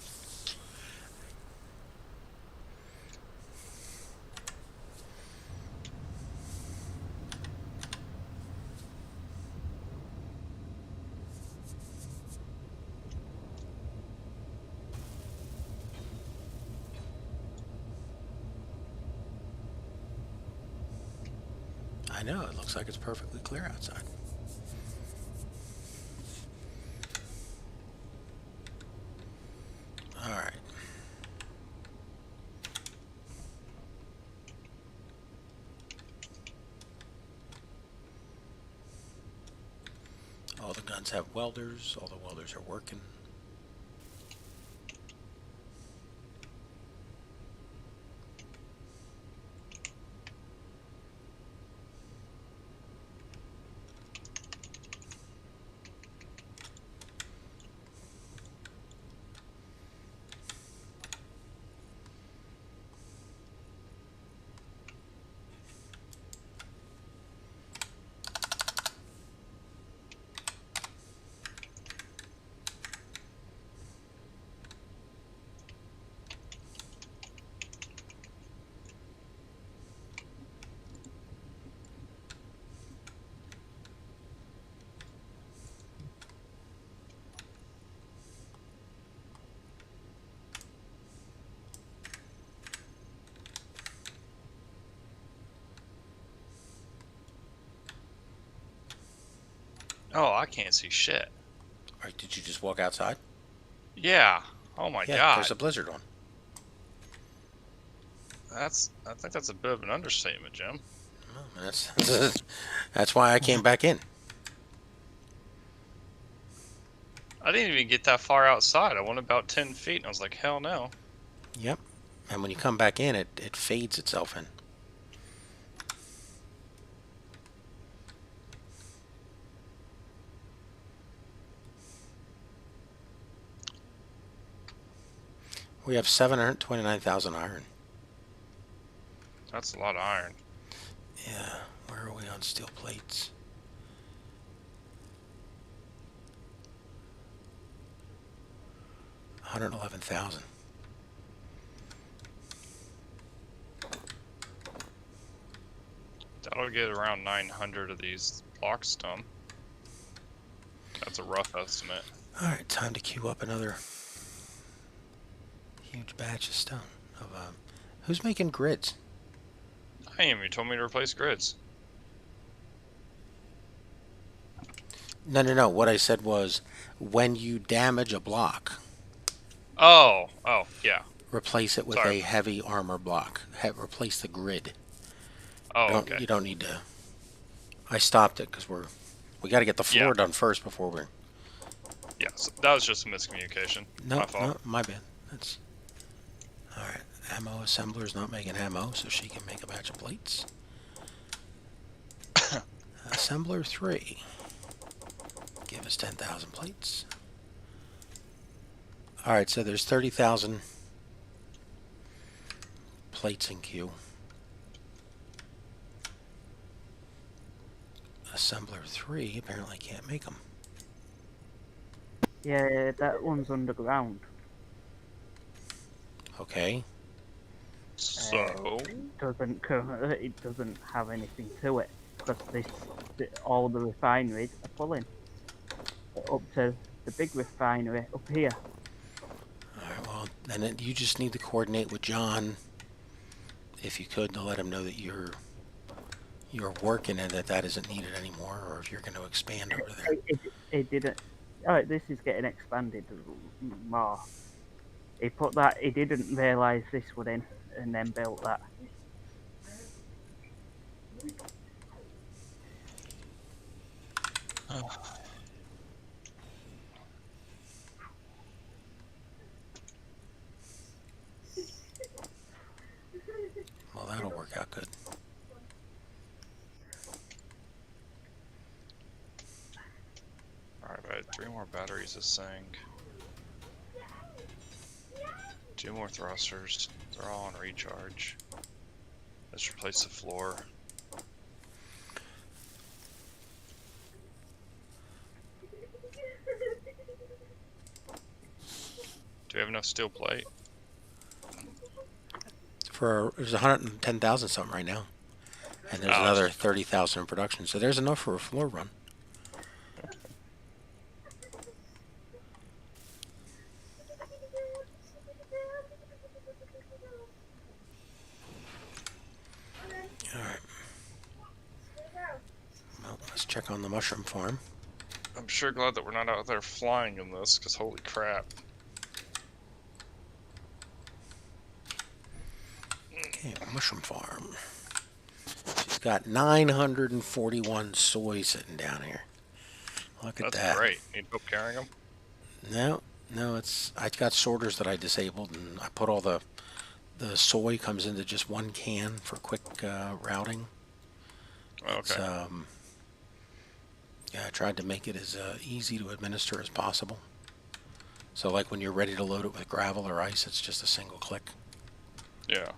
I know, it looks like it's perfectly clear outside. Alright. All the guns have welders, all the welders are working. Oh, I can't see shit. Alright, did you just walk outside? Yeah. Oh my Yeah, god. there's a blizzard on. I think that's a bit of an understatement, Jim. Oh, that's why I came back in. I didn't even get that far outside. I went about 10 feet, and I was like, hell no. Yep. And when you come back in, it fades itself in. We have 729,000 iron. That's a lot of iron. Yeah. Where are we on steel plates? $111,000. That'll get around 900 of these blocks done. That's a rough estimate. Alright, time to queue up another huge batch of stone. Who's making grids? I am. You told me to replace grids. No. What I said was, when you damage a block, Oh, yeah. replace it with Sorry. a heavy armor block. Replace the grid. Oh, okay. You don't need to. I stopped it because we got to get the floor Yeah. done first before we're. Yeah, so that was just a miscommunication. My fault. My bad. That's all right. Ammo assembler's not making ammo, so she can make a batch of plates. Assembler 3. Give us 10,000 plates. All right, so there's 30,000 plates in queue. Assembler 3 apparently can't make them. Yeah, that one's underground. Okay. So, It doesn't have anything to it because all the refineries are pulling up to the big refinery up here. Alright, well, then you just need to coordinate with John, if you could, to let him know that you're working and that isn't needed anymore, or if you're going to expand over there. It didn't. Oh, this is getting expanded more. He put that. He didn't realise this would in, and then built that. Well, that'll work out good. alright, I had 3 more batteries this thing. 2 more thrusters. They're all on recharge. Let's replace the floor. Do we have enough steel plate? There's 110,000 something right now, and there's Oh, another 30,000 in production, so there's enough for a floor run. Alright. Well, let's check on the mushroom farm. I'm sure glad that we're not out there flying in this, because holy crap. Okay, mushroom farm. She's got 941 soy sitting down here. Look at That's that. great. Need help carrying them? No, I got sorters that I disabled, and I put all the soy comes into just one can for quick routing. Oh, It's, okay. yeah, I tried to make it as easy to administer as possible. So like when you're ready to load it with gravel or ice, it's just a single click. Yeah.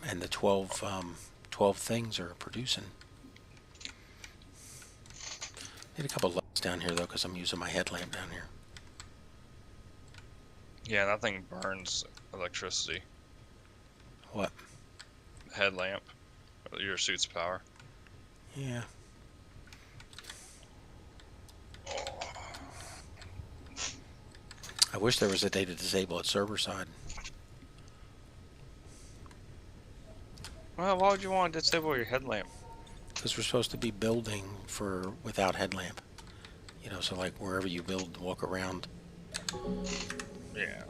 And the 12 things are producing. Need a couple lights down here though, because I'm using my headlamp down here. Yeah, that thing burns electricity. What? Headlamp. Your suit's power. Yeah. I wish there was a day to disable it server side. Well, why would you want to disable your headlamp? Because we're supposed to be building for without headlamp. You know, so like wherever you build, walk around. Yeah.